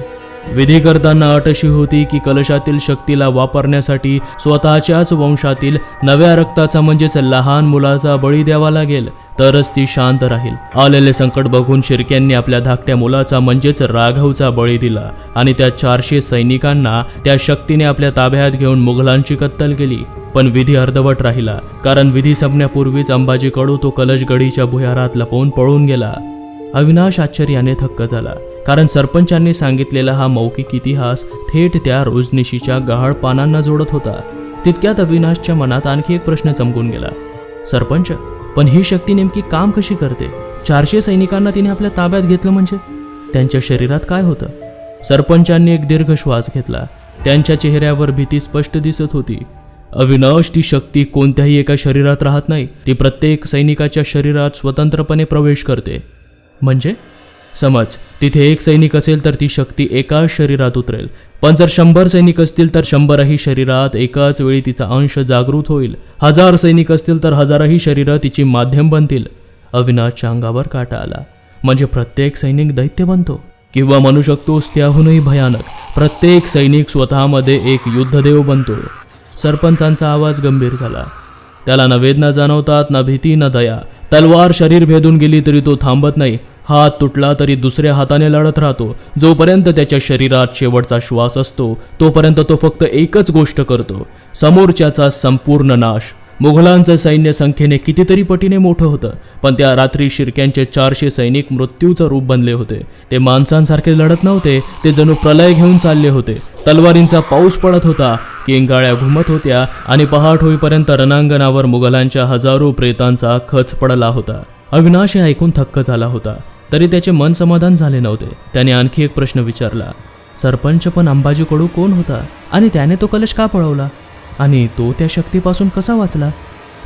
विधी करताना अट अशी होती की कलशातील शक्तीला वापरण्यासाठी स्वतःच्याच वंशातील नव्या रक्ताचा म्हणजेच लहान मुलाचा बळी द्यावा लागेल, तरच ती शांत राहील. आलेले संकट बघून शिर्क्यांनी आपल्या धाकट्या मुलाचा म्हणजेच राघवचा बळी दिला आणि त्या 400 सैनिकांना त्या शक्तीने आपल्या ताब्यात घेऊन मुघलांची कत्तल केली. पण विधी अर्धवट राहिला, कारण विधी संपण्यापूर्वीच अंबाजी कडू तो कलश गडीच्या भुयारात लपवून पळून गेला. अविनाश आश्चर्याने थक्क झाला, कारण सरपंचांनी सांगितलेला हा मौखिक इतिहास थेट त्या रोजनिशीच्या गहाळ पानांना जोडत होता. तितक्यात अविनाशच्या मनात आणखी एक प्रश्न चमकून गेला. सरपंच, पण ही शक्ती नेमकी काम कशी करते? 400 सैनिकांना तिने आपल्या ताब्यात घेतलं म्हणजे त्यांच्या शरीरात काय होतं? सरपंचांनी एक दीर्घ श्वास घेतला. त्यांच्या चेहऱ्यावर भीती स्पष्ट दिसत होती. अविनाश, ती शक्ती कोणत्याही एका शरीरात राहत नाही, ती प्रत्येक सैनिकाच्या शरीरात स्वतंत्रपणे प्रवेश करते. म्हणजे समज तिथे एक सैनिक असेल तर ती शक्ती एकाच शरीरात उतरेल, पण जर 100 सैनिक असतील तर 100ही शरीरात एकाच वेळी तिचा अंश जागृत होईल. 1000 सैनिक असतील तर 1000ही शरीरं तिची माध्यम बनतील. अविनाशच्या अंगावर काटा आला. म्हणजे प्रत्येक सैनिक दैत्य बनतो, किंवा म्हणू शकतोस त्याहूनही भयानक, प्रत्येक सैनिक स्वतःमध्ये एक युद्धदेव बनतो. सरपंचांचा आवाज गंभीर झाला. त्याला न वेदना जाणवतात, ना भीती, ना दया. तलवार शरीर भेदून गेली तरी तो थांबत नाही. हात तुटला तरी दुसऱ्या हाताने लढत राहतो. जोपर्यंत त्याच्या शरीरात शेवटचा श्वास असतो तोपर्यंत तो फक्त एकच गोष्ट करतो, समोरच्याचा संपूर्ण नाश. मुघलांचं सैन्य संख्येने कितीतरी पटीने मोठं होतं, पण त्या रात्री शिर्क्यांचे 400 सैनिक मृत्यूचं रूप बनले होते. ते माणसांसारखे लढत नव्हते, ते जणू प्रलय घेऊन चालले होते. तलवारींचा पाऊस पडत होता, किंगाळ्या घुमत होत्या आणि पहाट होईपर्यंत रणांगणावर मुघलांच्या हजारो प्रेतांचा खच पडला होता. अविनाश हे ऐकून थक्क झाला होता, तरी त्याचे मन समाधान झाले नव्हते. त्याने आणखी एक प्रश्न विचारला. सरपंच, पण अंबाजी कडू कोण होता आणि त्याने तो कलश का पळवला आणि तो त्या शक्तीपासून कसा वाचला?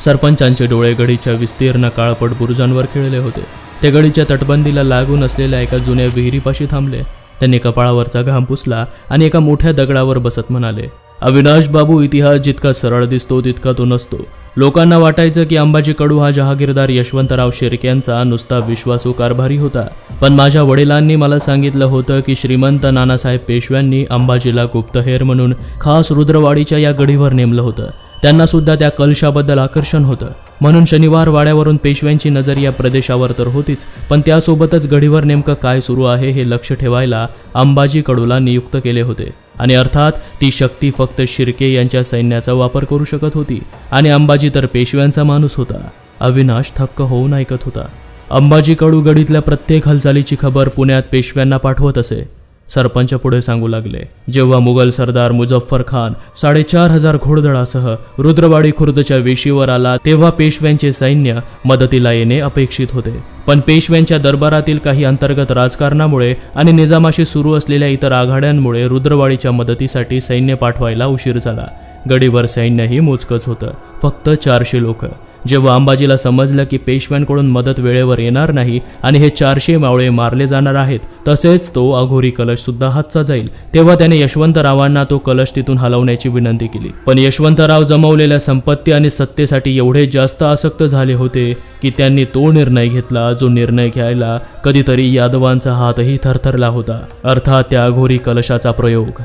सरपंचांचे डोळे गडीच्या विस्तीर्ण काळपट बुरुजांवर खिळले होते. ते गडीच्या तटबंदीला लागून असलेल्या एका जुन्या विहिरीपाशी थांबले. त्यांनी कपाळावरचा घाम पुसला आणि एका मोठ्या दगडावर बसत म्हणाले, अविनाश बाबू, इतिहास जितका सरळ दिसतो तितका तो नसतो. लोकांना वाटायचं की अंबाजी कडू हा जहागीरदार यशवंतराव शिर्क्यांचा नुसता विश्वासू कारभारी होता, पण माझ्या वडिलांनी मला सांगितलं होतं की श्रीमंत नानासाहेब पेशव्यांनी अंबाजीला गुप्तहेर म्हणून खास रुद्रवाडीच्या या गडीवर नेमलं होतं. त्यांना सुद्धा त्या कलशाबद्दल आकर्षण होतं, म्हणून शनिवार वाड्यावरून पेशव्यांची नजर या प्रदेशावर तर होतीच, पण त्यासोबतच गडीवर नेमकं काय सुरू आहे हे लक्ष ठेवायला अंबाजी कडूला नियुक्त केले होते. आणि अर्थात ती शक्ती फक्त शिर्के यांच्या सैन्याचा वापर करू शकत होती आणि अंबाजी तर पेशव्यांचा माणूस होता. अविनाश थक्क होऊन ऐकत होता. अंबाजी कडू गडीतल्या प्रत्येक हालचालीची खबर पुण्यात पेशव्यांना पाठवत असे. सरपंच पुढे सांगू लागले, जेव्हा मुघल सरदार मुझफ्फर खान 4500 घोडदळासह रुद्रवाडी खुर्दच्या वेशीवर आला, तेव्हा पेशव्यांचे सैन्य मदतीला येणे अपेक्षित होते. पण पेशव्यांच्या दरबारातील काही अंतर्गत राजकारणामुळे आणि निजामाशी सुरू असलेल्या इतर आघाड्यांमुळे रुद्रवाडीच्या मदतीसाठी सैन्य पाठवायला उशीर झाला. गडीवर सैन्यही मोजकच होतं, फक्त 400 लोक. जेव्हा अंबाजीला समजलं की पेशव्यांकडून मदत वेळेवर येणार नाही आणि हे 400 मावळे मारले जाणार आहेत, तसेच तो अघोरी कलश सुद्धा हातचा जाईल, तेव्हा त्याने यशवंतरावांना तो कलश तिथून हलवण्याची विनंती केली. पण यशवंतराव जमवलेल्या संपत्ती आणि सत्तेसाठी एवढे जास्त आसक्त झाले होते की त्यांनी तो निर्णय घेतला जो निर्णय घ्यायला कधीतरी यादवांचा हातही थरथरला होता, अर्थात त्या अघोरी कलशाचा प्रयोग.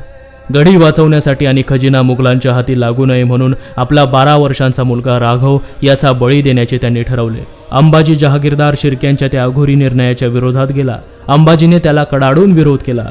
गढी वाचवण्यासाठी आणि खजिना मुघलांच्या हाती लागू नये म्हणून आपला 12 वर्षांचा मुलगा राघव याचा बळी देण्याचे त्यांनी ठरवले. अंबाजी जहागीरदार शिर्क्यांच्या त्या अघोरी निर्णयाच्या विरोधात गेला. अंबाजीने त्याला कडाडून विरोध केला.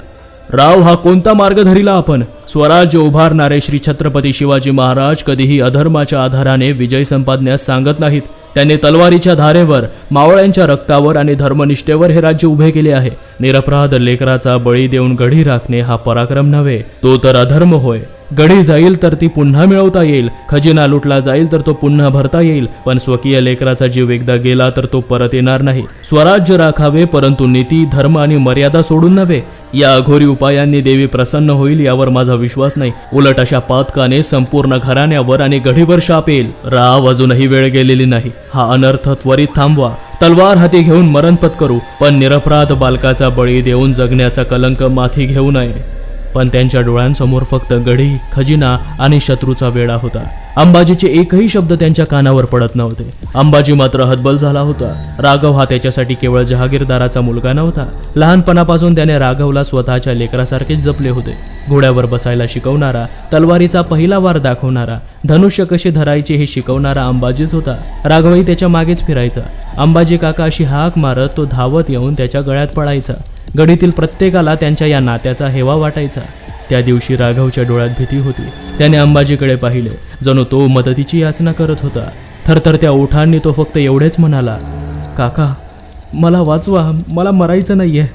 राव, हा कोणता मार्ग धरिला आपण? स्वराज्य उभारणारे श्री छत्रपती शिवाजी महाराज कधीही अधर्माच्या आधाराने विजय संपादण्यास सांगत नाहीत. त्यांनी तलवारीच्या धारेवर, मावळ्यांच्या रक्तावर आणि धर्मनिष्ठेवर हे राज्य उभे केले आहे. निरपराध लेकराचा बळी देऊन गढी राखणे हा पराक्रम नव्हे, तो तर अधर्म होय. गढी जाईल तर ती पुन्हा मिळवता येईल, खजिना लुटला जाईल तर तो पुन्हा भरता येईल, पण स्वकीय लेकराचा जीव एकदा गेला तर तो परत येणार नाही. स्वराज्य राखावे, परंतु नीती, धर्म आणि मर्यादा सोडून नव्हे. या अघोरी उपायांनी देवी प्रसन्न होईल यावर माझा विश्वास नाही. उलट अशा पातकाने संपूर्ण घराण्यावर आणि गढीवर शाप येईल. राव, अजूनही वेळ गेलेली नाही. हा अनर्थ त्वरित थांबवा. तलवार हाती घेऊन मरण पत्करू, पण निरपराध बालकाचा बळी देऊन जगण्याचा कलंक माथी घेऊ नये. पण त्यांच्या डोळ्यांसमोर फक्त गढी, खजिना आणि शत्रूचा वेढा होता. अंबाजीचे एकही शब्द त्यांच्या कानावर पडत नव्हते. अंबाजी मात्र हतबल झाला होता. राघव हा त्याच्यासाठी केवळ जहागीरदाराचा मुलगा नव्हता. लहानपणापासून त्याने राघवला स्वतःच्या लेकरासारखेच जपले होते. घोड्यावर बसायला शिकवणारा, तलवारीचा पहिला वार दाखवणारा, धनुष्य कशी धरायचे हे शिकवणारा अंबाजीच होता. राघवही त्याच्या मागेच फिरायचा. अंबाजी काका अशी हाक मारत तो धावत येऊन त्याच्या गळ्यात पडायचा. गडीतील प्रत्येकाला त्यांच्या या नात्याचा हेवा वाटायचा. त्या दिवशी राघवच्या डोळ्यात भीती होती. त्याने अंबाजीकडे पाहिले, जणू तो मदतीची याचना करत होता. थरथरत्या ओठांनी तो फक्त एवढेच म्हणाला, काका, मला वाचवा, मला मरायचं नाहीये.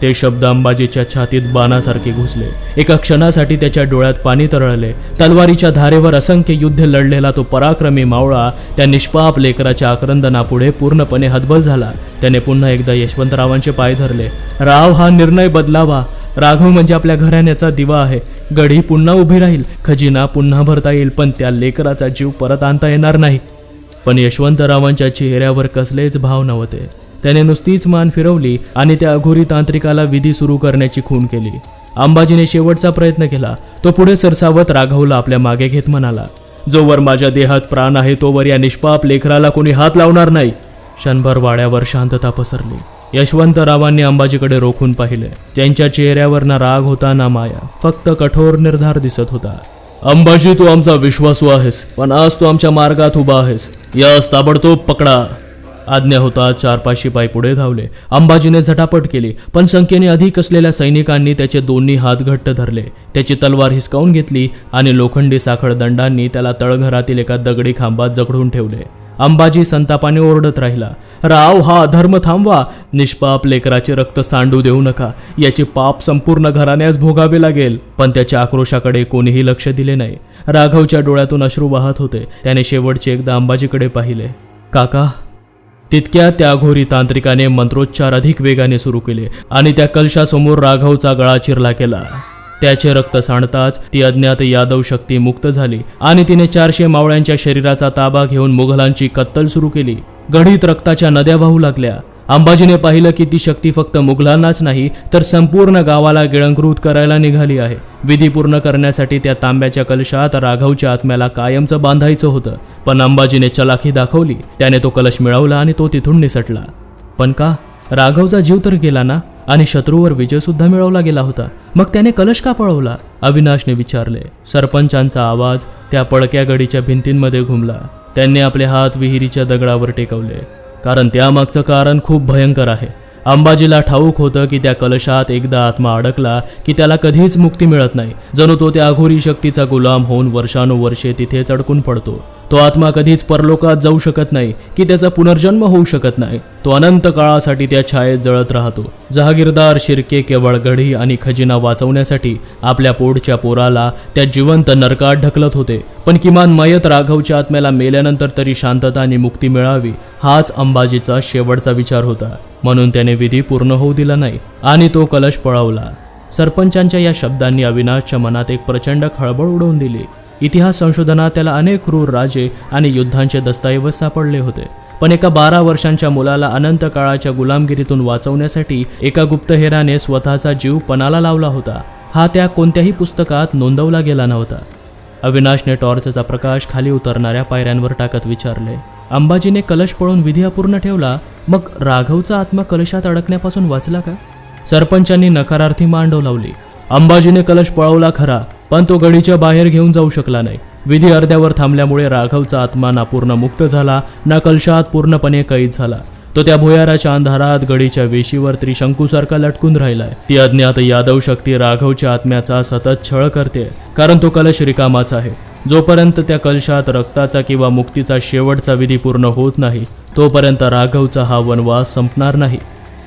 ते शब्द अंबाजीच्या छातीत बाणासारखे घुसले. एका क्षणासाठी त्याच्या डोळ्यात पाणी तरळले. तलवारीच्या धारेवर असंख्य युद्ध लढलेला तो पराक्रमी मावळा त्या निष्पाप लेकराच्या आक्रंदनापुढे पूर्णपणे हतबल झाला. त्याने पुन्हा एकदा यशवंतरावांचे पाय धरले. राव, हा निर्णय बदलावा. राघव म्हणजे आपल्या घराण्याचा दिवा आहे. गढी पुन्हा उभी राहील, खजिना पुन्हा भरता येईल, पण त्या लेकराचा जीव परत आणता येणार नाही. पण यशवंतरावांच्या चेहऱ्यावर कसलेच भाव नव्हते. त्याने नुसतीच मान फिरवली आणि त्या अघोरी तांत्रिकाला विधी सुरू करण्याची खूण केली. अंबाजीने शेवटचा प्रयत्न केला. तो पुढे सरसावत राघवला आपल्या मागे घेत म्हणाला, जोवर माझ्या देहात प्राण आहे तोवर या निष्पाप लेकराला कोणी हात लावणार नाही. क्षणभर वाड्यावर शांतता पसरली. यशवंतरावांनी अंबाजीकडे रोखून पाहिले. त्यांच्या चेहऱ्यावर ना राग होता ना माया, फक्त कठोर निर्धार दिसत होता. अंबाजी, तू आमचा विश्वासू आहेस, पण आज तू आमच्या मार्गात उभा आहेस. यास ताबडतोब पकडा. आज्ञा होता. 4-5 शिपाई पुढे धावले. अंबाजीने झटापट केली, पण संख्येने अधिक असलेल्या सैनिकांनी त्याचे दोन्ही हात घट्ट धरले. त्याची तलवार हिसकावून घेतली आणि लोखंडी साखळ दंडांनी त्याला तळघरातील एका दगडी खांबात जखडून ठेवले. अंबाजी संतापाने ओरडत राहिला, राव, हा अधर्म थांबवा. निष्पाप लेकराचे रक्त सांडू देऊ नका. याचे पाप संपूर्ण घराण्यास भोगावे लागेल. पण त्याच्या आक्रोशाकडे कोणीही लक्ष दिले नाही. राघवच्या डोळ्यातून अश्रू वाहत होते. त्याने शेवटचे एकदा अंबाजीकडे पाहिले. काका. तितक्यात त्या अघोरी तांत्रिकाने मंत्रोच्चार अधिक वेगाने सुरू केले आणि त्या कलशासमोर राघवचा गळा चिरला केला. त्याचे रक्त सांडताच ती अज्ञात यादव शक्ती मुक्त झाली आणि तिने 400 मावळ्यांच्या शरीराचा ताबा घेऊन मुघलांची कत्तल सुरू केली. गढीत रक्ताच्या नद्या वाहू लागल्या. अंबाजीने पाहिलं की ती शक्ती फक्त मुघलांनाच नाही तर संपूर्ण गावाला गिळंकृत करायला निघाली आहे. विधी पूर्ण करण्यासाठी त्या तांब्याच्या कलशात राघवच्या आत्म्याला कायमचं बांधायचं होतं. पण अंबाजीने चलाखी दाखवली. त्याने तो कलश मिळवला आणि तो तिथून निसटला. पण का? राघवचा जीव तर गेला ना, आणि शत्रूवर विजय सुद्धा मिळवला गेला होता. मग त्याने कलश का पळवला? अविनाशने विचारले. सरपंचांचा आवाज त्या पडक्या गडीच्या भिंतींमध्ये घुमला. त्यांनी आपले हात विहिरीच्या दगडावर टेकवले, कारण त्यामागचं कारण खूप भयंकर आहे. अंबाजीला ठाऊक होतं की त्या कलशात एकदा आत्मा अडकला की त्याला कधीच मुक्ती मिळत नाही. जणू तो त्या अघोरी शक्तीचा गुलाम होऊन वर्षानुवर्षे तिथेच अडकून पडतो. तो आत्मा कधीच परलोकात जाऊ शकत नाही की त्याचा पुनर्जन्म होऊ शकत नाही. तो अनंत काळासाठी त्या छायेत जळत राहतो. जहागीरदार शिर्के केवळ गढी आणि खजिना वाचवण्यासाठी आपल्या पोटच्या पोराला त्या जिवंत नरकात ढकलत होते. पण किमान मयत राघवच्या आत्म्याला मेल्यानंतर तरी शांतता आणि मुक्ती मिळावी, हाच अंबाजीचा शेवटचा विचार होता. म्हणून त्याने विधी पूर्ण होऊ दिला नाही आणि तो कलश पळवला. सरपंचांच्या या शब्दांनी अविनाशच्या मनात एक प्रचंड खळबळ उडवून दिली. इतिहास संशोधनात त्याला अनेक क्रूर राजे आणि युद्धांचे दस्तऐवज सापडले होते, पण एका 12 वर्षांच्या मुलाला अनंत काळाच्या गुलामगिरीतून वाचवण्यासाठी एका गुप्तहेराने स्वतःचा जीव पणाला लावला होता, हा त्या कोणत्याही पुस्तकात नोंदवला गेला नव्हता. अविनाशने टॉर्चचा प्रकाश खाली उतरणाऱ्या पायऱ्यांवर टाकत विचारले, अंबाजीने कलश पळून विधी अपूर्ण ठेवला, मग राघवचा आत्मा कलशात अडकण्यापासून वाचला का? सरपंचांनी नकारार्थी मांडव लावली. अंबाजीने कलश पळवला खरा, पण तो गडीच्या बाहेर घेऊन जाऊ शकला नाही. विधी अर्ध्यावर थांबल्यामुळे राघवचा आत्मा ना पूर्ण मुक्त झाला, ना कलशात पूर्णपणे कैद झाला. तो त्या भुयाराच्या अंधारात गडीच्या वेशीवर त्रिशंकूसारखा लटकून राहिलाय. ती अज्ञात यादव शक्ती राघवच्या आत्म्याचा सतत छळ करते, कारण तो कलश रिकामाच आहे. जोपर्यंत त्या कलशात रक्ताचा किंवा मुक्तीचा शेवटचा विधी पूर्ण होत नाही, तोपर्यंत राघवचा हा वनवास संपणार नाही.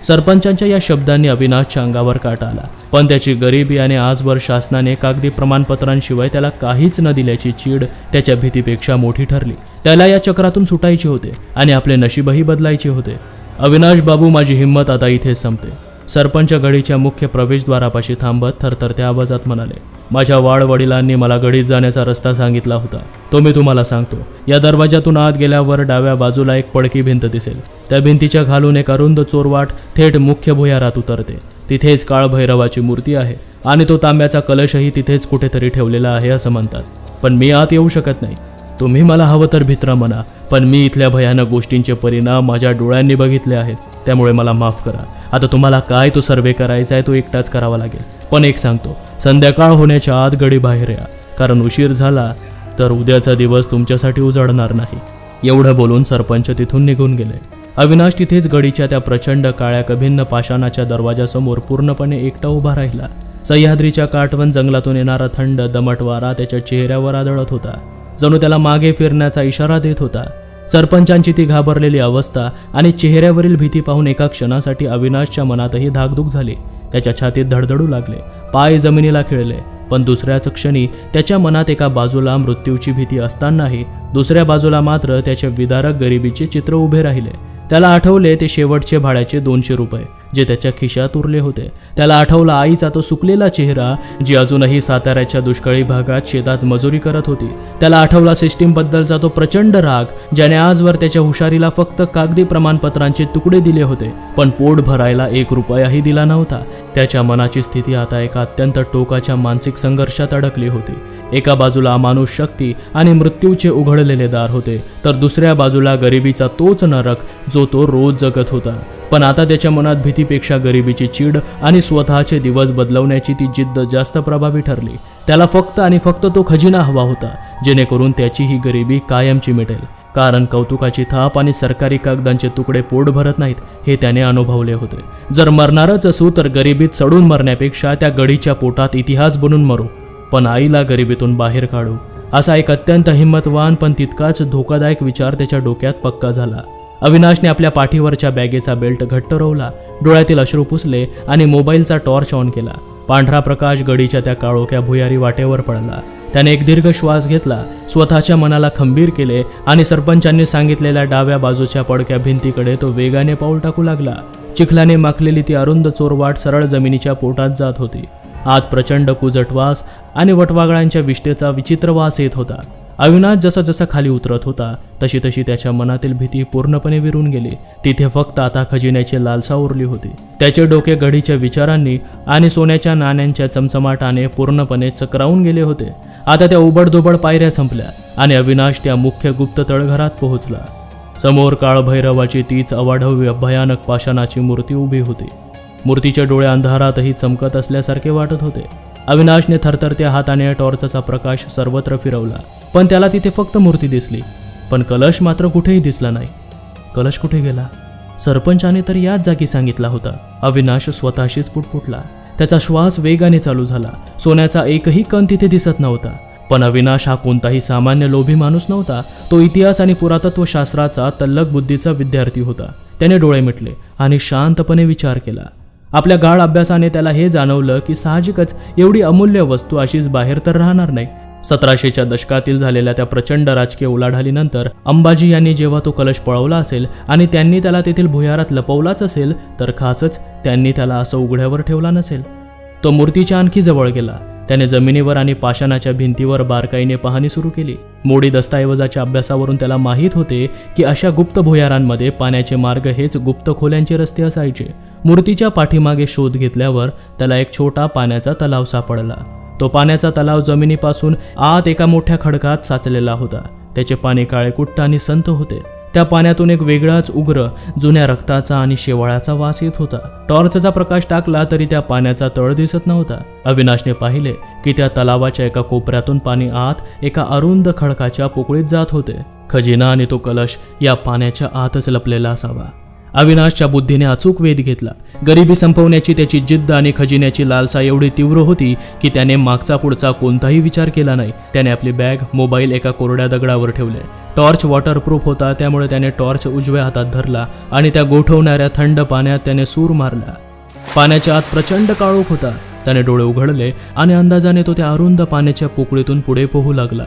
सरपंचांच्या या शब्दांनी अविनाशच्या अंगावर काटा आला, पण त्याची गरिबी आणि आजवर शासनाने कागदी प्रमाणपत्रांशिवाय त्याला काहीच न दिल्याची चीड त्याच्या भीतीपेक्षा मोठी ठरली. त्याला या चक्रातून सुटायचे होते आणि आपले नशीबही बदलायचे होते. अविनाश बाबू, माझी हिंमत आता इथेच संपते. सरपंच गडीच्या मुख्य प्रवेशद्वारापाशी थांबत थरथरत्या आवाजात म्हणाले, माझ्या वाडवडिलांनी मला गडीत जाण्याचा रस्ता सांगितला होता, तो मी तुम्हाला सांगतो. या दरवाजातून आत गेल्यावर डाव्या बाजूला एक पडकी भिंत दिसेल. त्या भिंतीच्या खालून एक अरुंद चोरवाट थेट मुख्य भुयारात उतरते. तिथेच काळभैरवाची मूर्ती आहे आणि तो तांब्याचा कलशही तिथेच कुठेतरी ठेवलेला आहे असं म्हणतात. पण मी आत येऊ शकत नाही. तुम्ही मला हवं तर भित्रा म्हणा, पण मी इथल्या भयानक गोष्टींचे परिणाम माझ्या डोळ्यांनी बघितले आहेत, त्यामुळे मला माफ करा. आता तुम्हाला काय तो सर्वे करायचा आहे तो एकटाच करावा लागेल. पण एक सांगतो, संध्याकाळ होण्याच्या आत गडी बाहेर या, कारण उशीर झाला तर उद्याचा दिवस तुमच्यासाठी उजाडणार नाही. एवढं बोलून सरपंच तिथून निघून गेले. अविनाश तिथेच गडीच्या त्या प्रचंड काळ्या कभिन्न पाषाणाच्या दरवाजासमोर पूर्णपणे एकटा उभा राहिला. सह्याद्रीच्या काठवण जंगलातून येणारा थंड दमट वारा त्याच्या चेहऱ्यावर आदळत होता, जणू त्याला मागे फिरण्याचा इशारा देत होता. सरपंचांची ती घाबरलेली अवस्था आणि चेहऱ्यावरील भीती पाहून एका क्षणासाठी अविनाशच्या मनातही धाकधूक झाली. त्याच्या छातीत धडधडू लागले, पाय जमिनीला खिळले. पण दुसऱ्याच क्षणी त्याच्या मनात एका बाजूला मृत्यूची भीती असतानाही दुसऱ्या बाजूला मात्र त्याच्या विदारक गरिबीचे चित्र उभे राहिले. त्याला आठवले ते शेवटचे भाड्याचे 200 रुपये जे त्याच्या खिशात उरले होते. त्याला आठवला आईचा तो सुकलेला चेहरा, जी अजूनही साताऱ्याच्या दुष्काळी भागात शेतात मजुरी करत होती. त्याला आठवला सिस्टीमबद्दलचा तो प्रचंड राग, ज्याने आजवर त्याच्या हुशारीला फक्त कागदी प्रमाणपत्रांचे तुकडे दिले होते, पण पोट भरायला 1 रुपयाही दिला नव्हता. त्याच्या मनाची स्थिती आता एका अत्यंत टोकाच्या मानसिक संघर्षात अडकली होती. एका बाजूला अमानुष शक्ती आणि मृत्यूचे उघडलेले दार होते, तर दुसऱ्या बाजूला गरिबीचा तोच नरक जो तो रोज जगत होता. पण आता त्याच्या मनात भीतीपेक्षा गरिबीची चीड आणि स्वतःचे दिवस बदलवण्याची ती जिद्द जास्त प्रभावी ठरली. त्याला फक्त आणि फक्त तो खजिना हवा होता, जेणेकरून त्याची ही गरिबी कायमची मिटेल. कारण कौतुकाची थाप आणि सरकारी कागदांचे तुकडे पोट भरत नाहीत हे त्याने अनुभवले होते. जर मरणारच असू तर गरिबीत सडून मरण्यापेक्षा त्या गडीच्या पोटात इतिहास बनून मरू, पण आईला गरिबीतून बाहेर काढू, असा एक अत्यंत हिंमतवान पण तितकाच धोकादायक विचार त्याच्या डोक्यात पक्का झाला. अविनाशने आपल्या पाठीवरच्या बॅगेचा बेल्ट घट्ट रोवला, डोळ्यातील अश्रू पुसले आणि मोबाईलचा टॉर्च ऑन केला. पांढरा प्रकाश गडीच्या त्या काळोख्या भुयारी वाटेवर पडला. त्याने एक दीर्घ श्वास घेतला, स्वतःच्या मनाला खंबीर केले आणि सरपंचांनी सांगितलेल्या डाव्या बाजूच्या पडक्या भिंतीकडे तो वेगाने पाऊल टाकू लागला. चिखलाने माखलेली ती अरुंद चोरवाट सरळ जमिनीच्या पोटात जात होती. आत प्रचंड कुजट वास आणि वटवागळांच्या विष्ठेचा विचित्र वास येत होता. अविनाश जसा जसा खाली उतरत होता तशी तशी त्याच्या मनातील भीती पूर्णपणे विरून गेली. तिथे फक्त आता खजिन्याची लालसा उरली होती. त्याचे डोके घडीच्या विचारांनी आणि सोन्याच्या नाण्यांच्या चमचमाटाने पूर्णपणे चक्रावून गेले होते. आता त्या उबडधोबड पायऱ्या संपल्या आणि अविनाश त्या मुख्य गुप्त तळघरात पोहोचला. समोर काळभैरवाची तीच अवाढव्य भयानक पाषाणाची मूर्ती उभी होती. मूर्तीचे डोळे अंधारातही चमकत असल्यासारखे वाटत होते. अविनाशने थरथरत्या हाताने टॉर्चचा प्रकाश सर्वत्र फिरवला, पण त्याला तिथे फक्त मूर्ती दिसली, पण कलश मात्र कुठेही दिसला नाही. कलश कुठे गेला? सरपंचाने तर याच जागी सांगितला होता. अविनाश स्वतःशीच पुटपुटला. त्याचा श्वास वेगाने चालू झाला. सोन्याचा एकही कण तिथे दिसत नव्हता. पण अविनाश हा कोणताही सामान्य लोभी माणूस नव्हता. तो इतिहास आणि पुरातत्वशास्त्राचा तल्लख बुद्धीचा विद्यार्थी होता. त्याने डोळे मिटले आणि शांतपणे विचार केला. आपल्या गाढ अभ्यासाने त्याला हे जाणवलं की साहजिकच एवढी अमूल्य वस्तू अशीच बाहेर तर राहणार नाही. 1700च्या दशकातील झालेल्या त्या प्रचंड राजकीय उलाढालीनंतर अंबाजी यांनी जेव्हा तो कलश पळवला असेल आणि त्यांनी त्याला तेथील भुयारात लपवलाच असेल, तर खासच त्यांनी त्याला असं उघड्यावर ठेवला नसेल. तो मूर्तीच्या आणखी जवळ गेला. त्याने जमिनीवर आणि पाषाणाच्या भिंतीवर बारकाईने पाहणी सुरू केली. मोडी दस्तऐवजाच्या अभ्यासावरून त्याला माहीत होते की अशा गुप्त भुयारांमध्ये पाण्याचे मार्ग हेच गुप्त खोल्यांचे रस्ते असायचे. मूर्तीच्या पाठीमागे शोध घेतल्यावर त्याला एक छोटा पाण्याचा तलाव सापडला. तो पाण्याचा तलाव जमिनीपासून आत एका मोठ्या खडकात साचलेला होता. त्याचे पाणी काळेकुट्ट आणि संत होते. त्या पाण्यातून एक वेगळाच उग्र जुन्या रक्ताचा आणि शेवाळाचा वास येत होता. टॉर्चचा प्रकाश टाकला तरी त्या पाण्याचा तळ दिसत नव्हता. अविनाशने पाहिले की त्या तलावाच्या एका कोपऱ्यातून पाणी आत एका अरुंद खडकाच्या पोकळीत जात होते. खजिना आणि तो कलश या पाण्याच्या आतच लपलेला असावा. अविनाशच्या बुद्धीने अचूक वेध घेतला. गरिबी संपवण्याची त्याची जिद्द आणि खजिन्याची लालसा एवढी तीव्र होती की त्याने मागचा पुढचा कोणताही विचार केला नाही. त्याने आपली बॅग, मोबाईल एका कोरड्या दगडावर ठेवले. टॉर्च वॉटरप्रूफ होता, त्यामुळे त्याने टॉर्च उजव्या हातात धरला आणि त्या गोठवणाऱ्या थंड पाण्यात त्याने सूर मारला. पाण्याच्या आत प्रचंड काळोख होता. त्याने डोळे उघडले आणि अंदाजाने तो त्या अरुंद पाण्याच्या पोकळीतून पुढे पोहू लागला.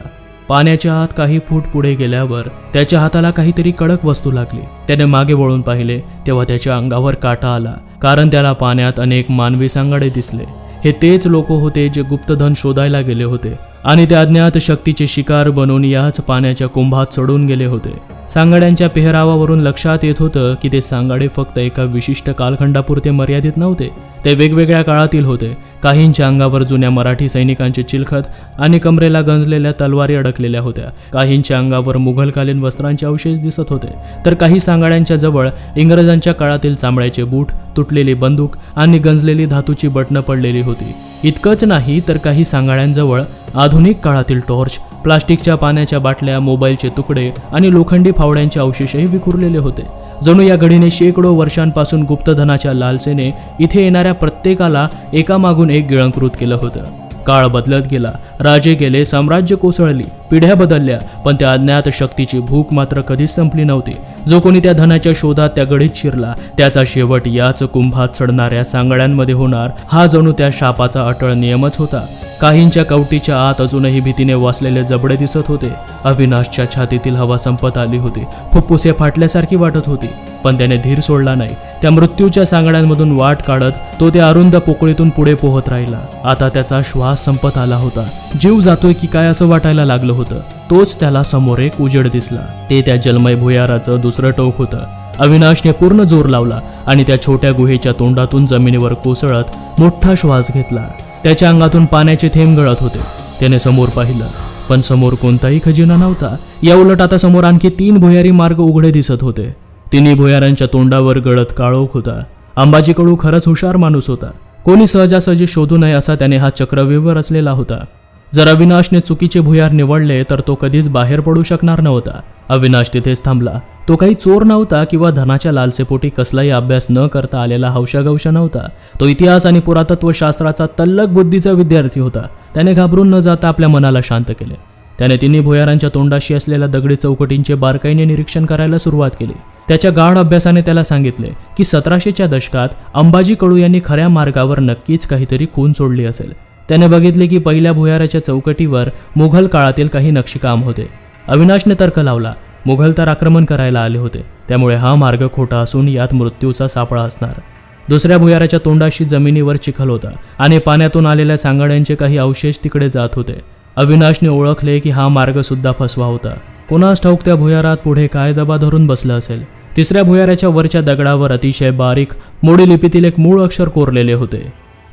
पाण्याच्या आत काही फूट पुढे गेल्यावर त्याच्या हाताला काहीतरी कडक वस्तू लागली. त्याने मागे वळून पाहिले तेव्हा त्याच्या अंगावर काटा आला, कारण त्याला पाण्यात अनेक मानवी सांगाडे दिसले. हे तेच लोक होते जे गुप्तधन शोधायला गेले होते आणि त्या अज्ञात शक्तीचे शिकार बनून याच पाण्याच्या कुंभात चढून गेले होते. सांगाड्यांच्या पेहरावावरून लक्षात येत होतं की ते सांगाडे फक्त एका विशिष्ट कालखंडापुरते मर्यादित नव्हते. ते वेगवेगळ्या काळातील होते. काहींच्या अंगावर जुन्या मराठी सैनिकांचे चिलखत आणि कमरेला गंजलेल्या तलवारी अडकलेल्या होत्या. काहींच्या अंगावर मुघलकालीन वस्त्रांचे अवशेष दिसत होते, तर काही सांगाड्यांच्या जवळ इंग्रजांच्या काळातील चामड्याचे बूट, तुटलेली बंदूक आणि गंजलेली धातूची बटणं पडलेली होती. इतकंच नाही तर काही सांगाड्यांजवळ आधुनिक काळातील टॉर्च, प्लास्टिकच्या पाण्याच्या बाटल्या, मोबाईलचे तुकडे आणि लोखंडी फावड्यांचे अवशेषही विखुरलेले होते. जणू या घडीने शेकडो वर्षांपासून गुप्तधनाच्या लालसेने इथे येणाऱ्या प्रत्येकाला एकामागून एक गिळंकृत केलं होतं. काळ बदलत गेला, राजे गेले, साम्राज्य कोसळली, पिढ्या बदलल्या, पण त्या अज्ञात शक्तीची भूक मात्र कधीच संपली नव्हती. जो कोणी त्या धनाच्या शोधात त्या गडीत शिरला त्याचा शेवट याच कुंभात चढणाऱ्या सांगड्यांमध्ये होणार, हा जणू त्या शापाचा अटळ नियमच होता. काहींच्या कवटीच्या आत अजूनही भीतीने वाचलेले जबडे दिसत होते. अविनाशच्या छातीतील हवा संपत आली होती. फुफ्फुसे फाटल्यासारखी वाटत होती, पण त्याने धीर सोडला नाही. त्या मृत्यूच्या सांगड्यांमधून वाट काढत तो त्या अरुंद पोकळीतून पुढे पोहत राहिला. आता त्याचा श्वास संपत आला होता. जीव जातोय की काय असं वाटायला लागलं होतं. तोच त्याला समोर एक उजेड दिसला. ते त्या जलमय भुयाराचं दुसरं टोक होतं. अविनाशने पूर्ण जोर लावला आणि त्या छोट्या गुहेच्या तोंडातून जमिनीवर कोसळत मोठा श्वास घेतला. त्याच्या अंगातून पाण्याचे थेंब गळत होते. त्याने समोर पाहिलं, पण समोर कोणताही खजिना नव्हता. या उलट आता समोर आणखी 3 भुयारी मार्ग उघडे दिसत होते. तिन्ही भुयारांच्या तोंडावर गळत काळोख होता. अंबाजी कडू खरंच हुशार माणूस होता. कोणी सहजासहजी शोधू नये असा त्याने हा चक्रव्यूह रचलेला होता. जर अविनाशने चुकीचे भुयार निवडले तर तो कधीच बाहेर पडू शकणार नव्हता. अविनाश तिथेच थांबला. तो काही चोर नव्हता किंवा धनाच्या लालसेपोटी कसलाही अभ्यास न करता आलेला हौशागौशा नव्हता. तो इतिहास आणि पुरातत्वशास्त्राचा तल्लख बुद्धीचा विद्यार्थी होता. त्याने घाबरून न जाता आपल्या मनाला शांत केले. त्याने तिन्ही भुयारांच्या तोंडाशी असलेल्या दगडी चौकटींचे बारकाईने निरीक्षण करायला सुरुवात केली. त्याच्या गाढ अभ्यासाने त्याला सांगितले की 1700च्या दशकात अंबाजी कडू यांनी खऱ्या मार्गावर नक्कीच काहीतरी खून सोडली असेल. त्याने बघितले की पहिल्या भुयाराच्या चौकटीवर मुघल काळातील काही नक्षीकाम होते. अविनाशने तर्क लावला, मुघल तर आक्रमण करायला आले होते, त्यामुळे हा मार्ग खोटा असून यात मृत्यूचा सापळा असणार. दुसऱ्या भुयाराच्या तोंडाशी जमिनीवर चिखल होता आणि पाण्यातून आलेल्या सांगाड्यांचे काही अवशेष तिकडे जात होते. अविनाशने ओळखले की हा मार्ग सुद्धा फसवा होता. कोणास ठाऊक त्या भुयारात पुढे काय दबा धरून बसला असेल. तिसऱ्या भुयाराच्या वरच्या दगडावर अतिशय बारीक मोडी लिपीतील एक मूळ अक्षर कोरलेले होते,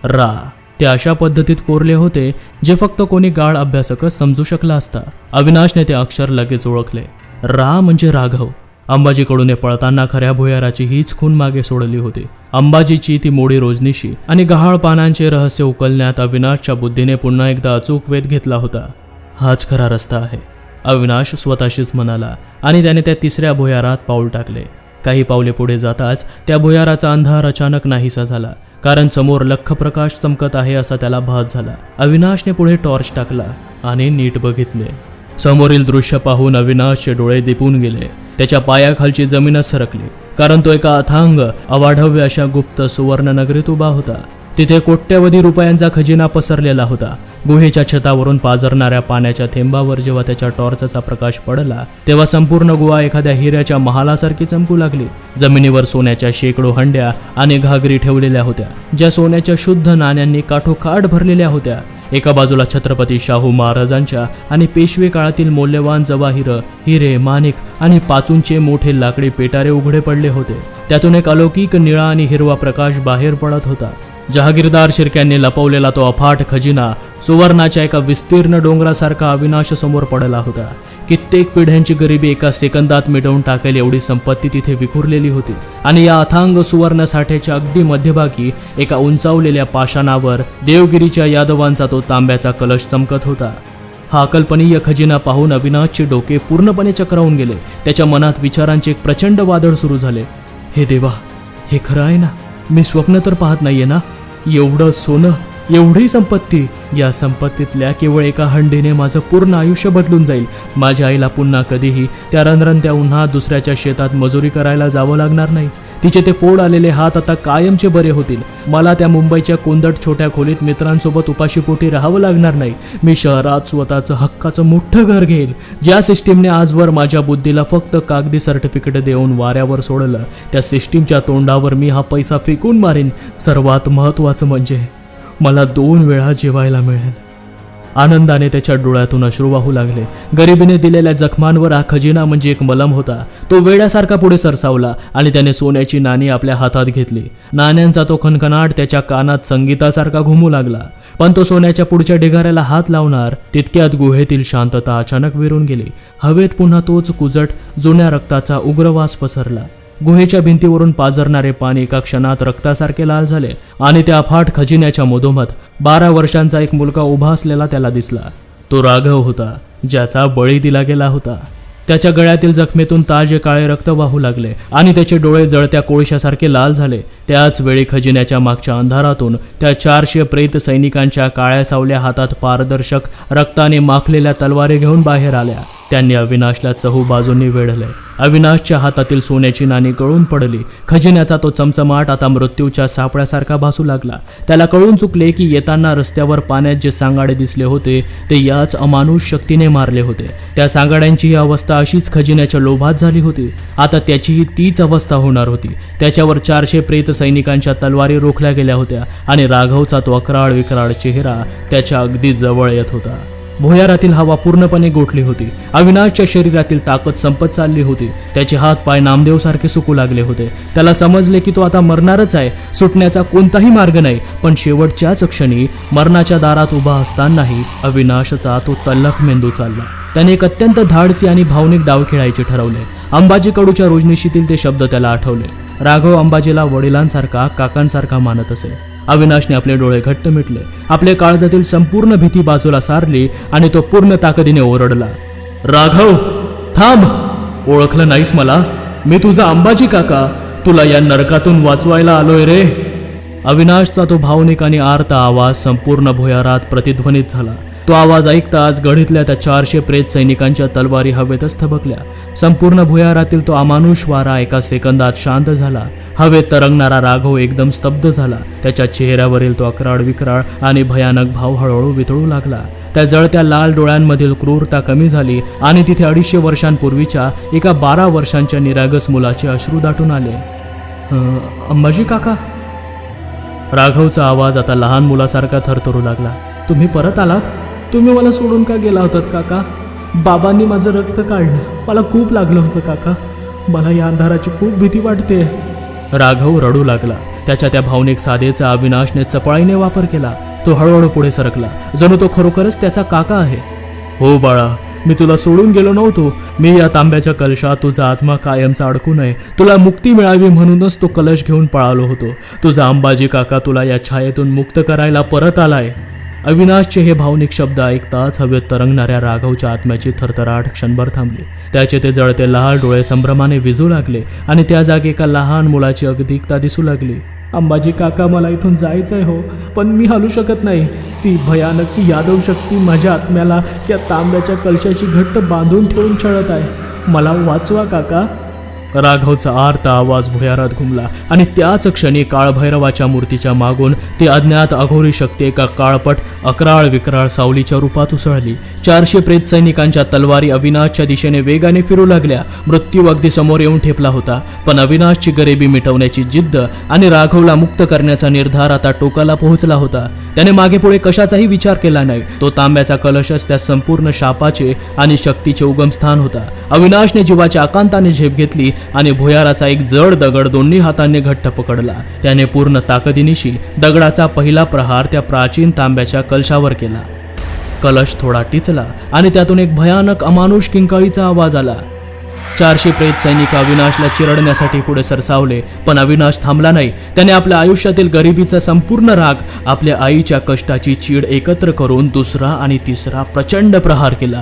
रा. ते अशा पद्धतीत कोरले होते जे फक्त कोणी गाढ अभ्यासकच समजू शकला असता. अविनाशने ते अक्षर लगेच ओळखले. रा म्हणजे राघव. अंबाजीकडून पळताना खऱ्या भुयाराची हीच खून मागे सोडली होती. अंबाजीची ती मोडी रोजनीशी आणि गहाळ पानांचे रहस्य उकलण्यात अविनाशच्या बुद्धीने पुन्हा एकदा अचूक वेध घेतला होता. हाच खरा रस्ता आहे, अविनाश स्वतःशीच म्हणाला आणि त्याने त्या तिसऱ्या भुयारात पाऊल टाकले. काही पावले पुढे जाताच त्या भुयाराचा अंधार अचानक नाहीसा झाला, कारण समोर लख्ख प्रकाश चमकत आहे असा त्याला भास झाला. अविनाशने पुढे टॉर्च टाकला आणि नीट बघितले. समोरील दृश्य पाहून अविनाशचे डोळे दिपून गेले. त्याच्या पायाखालची जमीनच सरकली, कारण तो एका अथांग अवाढव्य अशा गुप्त सुवर्ण नगरीत उभा होता. तिथे कोट्यवधी रुपयांचा खजिना पसरलेला होता. गुहेच्या छतावरून पाझरणाऱ्या पाण्याच्या थेंबावर जेव्हा त्याच्या टॉर्चचा प्रकाश पडला तेव्हा संपूर्ण गुहा एखाद्या हिऱ्याच्या महालासारखी चमकू लागली. जमिनीवर सोन्याच्या शेकडो हंड्या आणि घागरी ठेवलेल्या होत्या, ज्या सोन्याच्या शुद्ध नाण्यांनी काठोकाठ भरलेल्या होत्या. एका बाजूला छत्रपती शाहू महाराजांच्या आणि पेशवे काळातील मौल्यवान जवाहिर, हिरे, माणिक आणि पाचूंचे मोठे लाकडी पेटारे उघडे पडले होते. त्यातून एक अलौकिक निळा आणि हिरवा प्रकाश बाहेर पडत होता. जहागीरदार शिर्क्यांनी लपवलेला तो अफाट खजिना सुवर्णाच्या एका विस्तीर्ण डोंगरासारखा अविनाश समोर पडला होता. कित्येक पिढ्यांची गरिबी एका सेकंदात मिटवून टाकेल एवढी संपत्ती तिथे विखुरलेली होती. आणि या अथांग सुवर्ण साठ्याच्या अगदी मध्यभागी एका उंचावलेल्या पाषाणावर देवगिरीच्या यादवांचा तो तांब्याचा कलश चमकत होता. हा अकल्पनीय खजिना पाहून अविनाशचे डोके पूर्णपणे चक्रावून गेले. त्याच्या मनात विचारांचे एक प्रचंड वादळ सुरू झाले. हे देवा, हे खरं आहे ना? मी स्वप्न तर पाहत नाहीये ना? एवढं सोनं, एवढी संपत्ती, या संपत्तीतल्या केवळ एका हंडीने माझं पूर्ण आयुष्य बदलून जाईल. माझ्या आईला पुन्हा कधीही त्या रणरणत्या उन्हात दुसऱ्याच्या शेतात मजुरी करायला जावं लागणार नाही. तिचे ते फोड आलेले हात आता कायमचे बरे होतील. मला त्या मुंबईच्या कोंदट छोट्या खोलीत मित्रांसोबत उपाशीपोटी राहावं लागणार नाही. मी शहरात स्वतःचं हक्काचं मोठं घर घेईल. ज्या सिस्टीमने आजवर माझ्या बुद्धीला फक्त कागदी सर्टिफिकेट देऊन वाऱ्यावर सोडलं, त्या सिस्टीमच्या तोंडावर मी हा पैसा फेकून मारीन. सर्वात महत्त्वाचं म्हणजे मला 2 वेळा जेवायला मिळेल. आनंदाने त्याच्या डोळ्यातून अश्रू वाहू लागले. गरिबीने दिलेल्या जखमांवर हा खजिना म्हणजे एक मलम होता. तो वेड्यासारखा पुढे सरसावला आणि त्याने सोन्याची नाणी आपल्या हातात घेतली. नाण्यांचा तो खणखणाट त्याच्या कानात संगीतासारखा घुमू लागला. पण तो सोन्याच्या पुढच्या ढिगाऱ्याला हात लावणार तितक्यात गुहेतील शांतता अचानक विरून गेली. हवेत पुन्हा तोच कुजट जुन्या रक्ताचा उग्रवास पसरला. गुहेच्या भिंतीवरून पाझरणारे पाणी एका क्षणात रक्तासारखे लाल झाले आणि त्या अफाट खजिन्याच्या मधोमध 12 वर्षांचा एक मुलगा उभा असलेला त्याला दिसला. तो राघव होता, ज्याचा बळी दिला गेला होता. त्याच्या गळ्यातील जखमेतून ताजे काळे रक्त वाहू लागले आणि त्याचे डोळे जळत्या कोळशासारखे लाल झाले. त्याच वेळी खजिन्याच्या मागच्या अंधारातून त्या 400 प्रेत सैनिकांच्या काळ्या सावल्या हातात पारदर्शक रक्ताने माखलेल्या तलवारी घेऊन बाहेर आल्या. त्यांनी अविनाशला चहूबाजूंनी वेढले. अविनाशच्या हातातील सोन्याची नाणी गळून पडली. खजिन्याचा तो चमचमाट आता मृत्यूच्या सापळ्यासारखा भासू लागला. त्याला कळून चुकले की येताना रस्त्यावर पाण्यात जे सांगाडे दिसले होते ते याच अमानुष शक्तीने मारले होते. त्या सांगाड्यांची ही अवस्था अशीच खजिन्याच्या लोभात झाली होती. आता त्याचीही तीच अवस्था होणार होती. त्याच्यावर 400 प्रेत सैनिकांच्या तलवारी रोखल्या गेल्या होत्या आणि राघवचा तो अकराळ विक्राळ चेहरा त्याच्या अगदी जवळ येत होता. भुयारातील हवा पूर्णपणे गोठली होती. अविनाशच्या शरीरातील ताकद संपत चालली होती. त्याचे हात पाय नामदेवसारखे सुकू लागले होते. त्याला समजले की तो आता मरणारच आहे. सुटण्याचा कोणताही मार्ग नाही. पण शेवटच्याच क्षणी मरणाच्या दारात उभा असतानाही अविनाशचा तो तल्लख मेंदू चालला. त्याने एक अत्यंत धाडसी आणि भावनिक डाव खेळायचे ठरवले. अंबाजी कडूच्या रोजनिशीतील ते शब्द त्याला आठवले. राघव अंबाजीला वडिलांसारखा, काकांसारखा मानत असे. अविनाशने आपले डोळे घट्ट मिटले. आपले काळजातील संपूर्ण भीती बाजूला सारली आणि तो पूर्ण ताकदीने ओरडला, राघव, थांब! ओळखलं नाहीस मला? मी तुझा अंबाजी काका. तुला या नरकातून वाचवायला आलोय रे. अविनाशचा तो भावनिक आणि आर्त आवाज संपूर्ण भुयारात प्रतिध्वनित झाला. तो आवाज ऐकताच गढीतल्या त्या 400 प्रेत सैनिकांच्या तलवारी हवेतच थबकल्या. संपूर्ण भुयारातील तो अमानुष वारा एका सेकंदात शांत झाला. हवेत तरंगणारा राघव एकदम स्तब्ध झाला. त्याच्या चेहऱ्यावरील तो अकराळ विक्राळ आणि भयानक भाव हळूहळू वितळू लागला. त्या जळत्या लाल डोळ्यांमधील क्रूरता कमी झाली आणि तिथे 250 वर्षांपूर्वीच्या एका 12 वर्षांच्या निरागस मुलाचे अश्रू दाटून आले. अंबाजी काका? राघवचा आवाज आता लहान मुलासारखा थरथरू लागला. तुम्ही परत आलात? तुम्ही मला सोडून का गेला होतात काका? बाबांनी माझं रक्त काढलं. मला खूप लागलं होतं काका. मला या अंधाराची खूप भीती वाटते. राघव रडू लागला. त्याच्या त्या भावनिक साधेचा अविनाशने चपळाईने वापर केला. तो हळूहळू पुढे सरकला, जणू तो खरोखरच त्याचा काका आहे. हो बाळा, मी तुला सोडून गेलो नव्हतो. मी या तांब्याच्या कलशात तुझा आत्मा कायमचा अडकू नये, तुला मुक्ती मिळावी म्हणूनच तो कलश घेऊन पळालो होतो. तुझा अंबाजी काका तुला या छायेतून मुक्त करायला परत आलाय. अविनाशचे हे भावनिक शब्द ऐकताच हवेत तरंगणाऱ्या राघवच्या आत्म्याची थरथराट क्षणभर थांबली. त्याचे ते जळते लाल डोळे संभ्रमाने विझू लागले आणि त्या जागी एका लहान मुलाची अगतिकता दिसू लागली. अंबाजी काका, मला इथून जायचंय हो, पण मी हलू शकत नाही. ती भयानक यादव शक्ती माझ्या आत्म्याला या तांब्याच्या कलशाशी घट्ट बांधून ठेवून छळत आहे. मला वाचवा काका. राघवचा आर्त आवाज भुयारात घुमला आणि त्याच क्षणी काळभैरवाच्या मूर्तीच्या मागून ती अज्ञात अघोरी शक्ती एका काळपट अकराळ विक्राळ सावलीच्या रूपात उसळली. 400 प्रेत सैनिकांच्या तलवारी अविनाशच्या दिशेने वेगाने फिरू लागल्या. मृत्यू अगदी समोर येऊन ठेपला होता, पण अविनाशची गरिबी मिटवण्याची जिद्द आणि राघवला मुक्त करण्याचा निर्धार आता टोकाला पोहोचला होता. त्याने मागे पुढे कशाचाही विचार केला नाही. तो तांब्याचा कलशच त्या संपूर्ण शापाचे आणि शक्तीचे उगमस्थान होता. अविनाशने जीवाच्या आकांताने झेप घेतली आणि भुयाराचा एक जड दगड दोन्ही हातांनी घट्ट पकडला. त्याने पूर्ण ताकदीनिशी दगडाचा पहिला प्रहार त्या प्राचीन तांब्याच्या कलशावर केला. कलश थोडा टिचला आणि त्यातून एक भयानक अमानुष किंकाळीचा आवाज आला. 400 प्रेत सैनिक अविनाशला चिरडण्यासाठी पुढे सरसावले, पण अविनाश थांबला नाही. त्याने आपल्या आयुष्यातील गरिबीचा संपूर्ण राग, आपल्या आईच्या कष्टाची चीड एकत्र करून दुसरा आणि तिसरा प्रचंड प्रहार केला.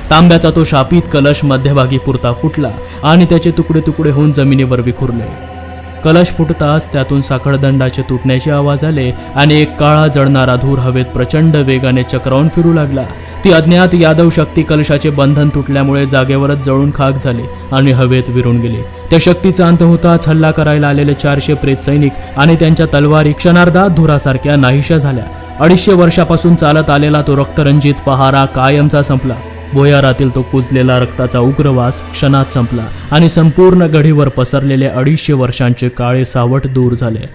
तांब्याचा तो शापित कलश मध्यभागी पुरता फुटला आणि त्याचे तुकडे तुकडे होऊन जमिनीवर विखुरले. कलश फुटताच त्यातून साखळदंडाचे तुटण्याचे आवाज आले आणि एक काळा जळणारा धूर हवेत प्रचंड वेगाने चक्रावून फिरू लागला. ती अज्ञात यादव शक्ती कलशाचे बंधन तुटल्यामुळे जागेवरच जळून खाक झाले आणि हवेत विरून गेले. त्या शक्तीचा अंत होताच हल्ला करायला आलेले 400 प्रेत सैनिक आणि त्यांच्या तलवारी क्षणार्धात धुरासारख्या नाहीशा झाल्या. 250 वर्षापासून चालत आलेला तो रक्तरंजित पहारा कायमचा संपला. भुयारातील तो कुजलेला रक्ताचा उग्रवास क्षणात संपला आणि संपूर्ण गढीवर पसरलेले 250 वर्षांचे काळे सावट दूर झाले.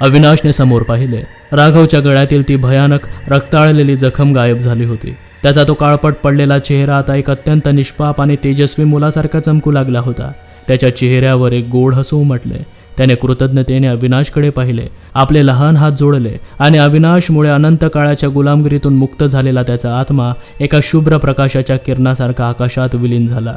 अविनाशने समोर पाहिले. राघवच्या गळ्यातील ती भयानक रक्ताळलेली जखम गायब झाली होती. त्याचा तो काळपट पडलेला चेहरा आता एक अत्यंत निष्पाप आणि तेजस्वी मुलासारखा चमकू लागला होता. त्याच्या चेहऱ्यावर एक गोड हसू उमटले. त्याने कृतज्ञतेने अविनाशकडे पाहिले, आपले लहान हात जोडले आणि अविनाशमुळे अनंत काळाच्या गुलामगिरीतून मुक्त झालेला त्याचा आत्मा एका शुभ्र प्रकाशाच्या किरणासारखा आकाशात विलीन झाला.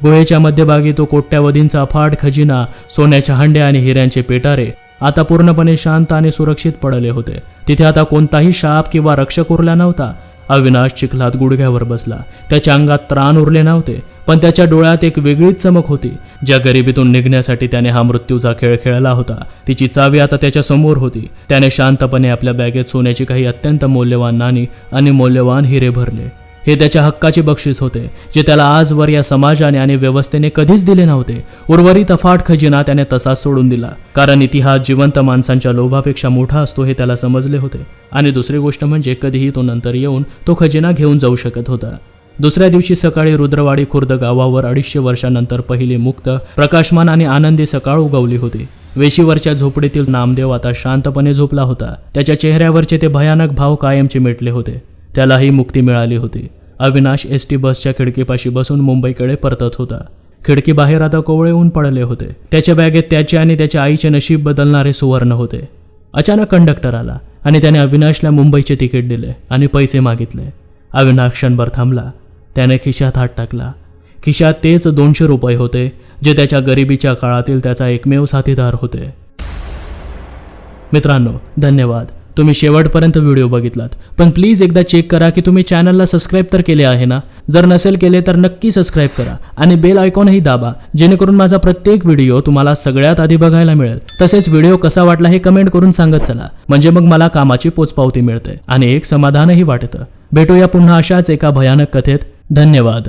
गुहेच्या मध्यभागी तो कोट्यावधींचा अफाट खजिना, सोन्याच्या हंड्या आणि हिऱ्यांचे पेटारे आता पूर्णपणे शांत आणि सुरक्षित पडले होते. तिथे आता कोणताही शाप किंवा रक्षक उरला नव्हता. अविनाश चिखलात गुडघ्यावर बसला. त्याच्या अंगात त्राण उरले नव्हते, पण त्याच्या डोळ्यात एक वेगळीच चमक होती. ज्या गरिबीतून निघण्यासाठी त्याने हा मृत्यूचा खेळ खेळला होता, तिची चावी आता त्याच्या समोर होती. त्याने शांतपणे आपल्या बॅगेत सोन्याची काही अत्यंत मौल्यवान नाणी आणि मौल्यवान हिरे भरले. हे त्याच्या हक्काचे बक्षीस होते, जे त्याला आजवर या समाजाने आणि व्यवस्थेने कधीच दिले नव्हते. उर्वरित अफाट खजिना त्याने तसाच सोडून दिला, कारण इतिहास जिवंत माणसांच्या लोभापेक्षा मोठा असतो हे त्याला समजले होते. आणि दुसरी गोष्ट म्हणजे कधीही तो नंतर येऊन तो खजिना घेऊन जाऊ शकत होता. दुसऱ्या दिवशी सकाळी रुद्रवाडी खुर्द गावावर 250 वर्षांनंतर पहिली मुक्त, प्रकाशमान आणि आनंदी सकाळ उगवली होती. वेशीवरच्या झोपडीतील नामदेव आता शांतपणे झोपला होता. त्याच्या चेहऱ्यावरचे ते भयानक भाव कायमचे मिटले होते. त्यालाही मुक्ती मिळाली होती. अविनाश एसटी बसच्या खिडकीपाशी बसून मुंबईकडे परतत होता. खिडकी बाहेर आता कोवळे ऊन पडले होते. त्याच्या बॅगेत त्याचे आणि त्याच्या आईचे नशीब बदलणारे सुवर्ण होते. अचानक कंडक्टर आला आणि त्याने अविनाशला मुंबईचे तिकीट दिले आणि पैसे मागितले. अविनाश क्षणभर थांबला. त्याने खिशात हात टाकला. खिशात तेच 200 रुपये होते, जे त्याच्या गरिबीच्या काळातील त्याचा एकमेव साथीदार होते. मित्रांनो, धन्यवाद. तुम्ही शेवटपर्यंत व्हिडिओ बघितलात, पण प्लीज एकदा चेक करा की तुम्ही चॅनलला सबस्क्राईब तर केले आहे ना. जर नसेल केले तर नक्की सबस्क्राईब करा आणि बेल आयकॉनही दाबा, जेणेकरून माझा प्रत्येक व्हिडिओ तुम्हाला सगळ्यात आधी बघायला मिळेल. तसेच व्हिडिओ कसा वाटला हे कमेंट करून सांगत चला, म्हणजे मग मला कामाची पोचपावती मिळते आणि एक समाधानही वाटतं. भेटूया पुन्हा अशाच एका भयानक कथेत. धन्यवाद.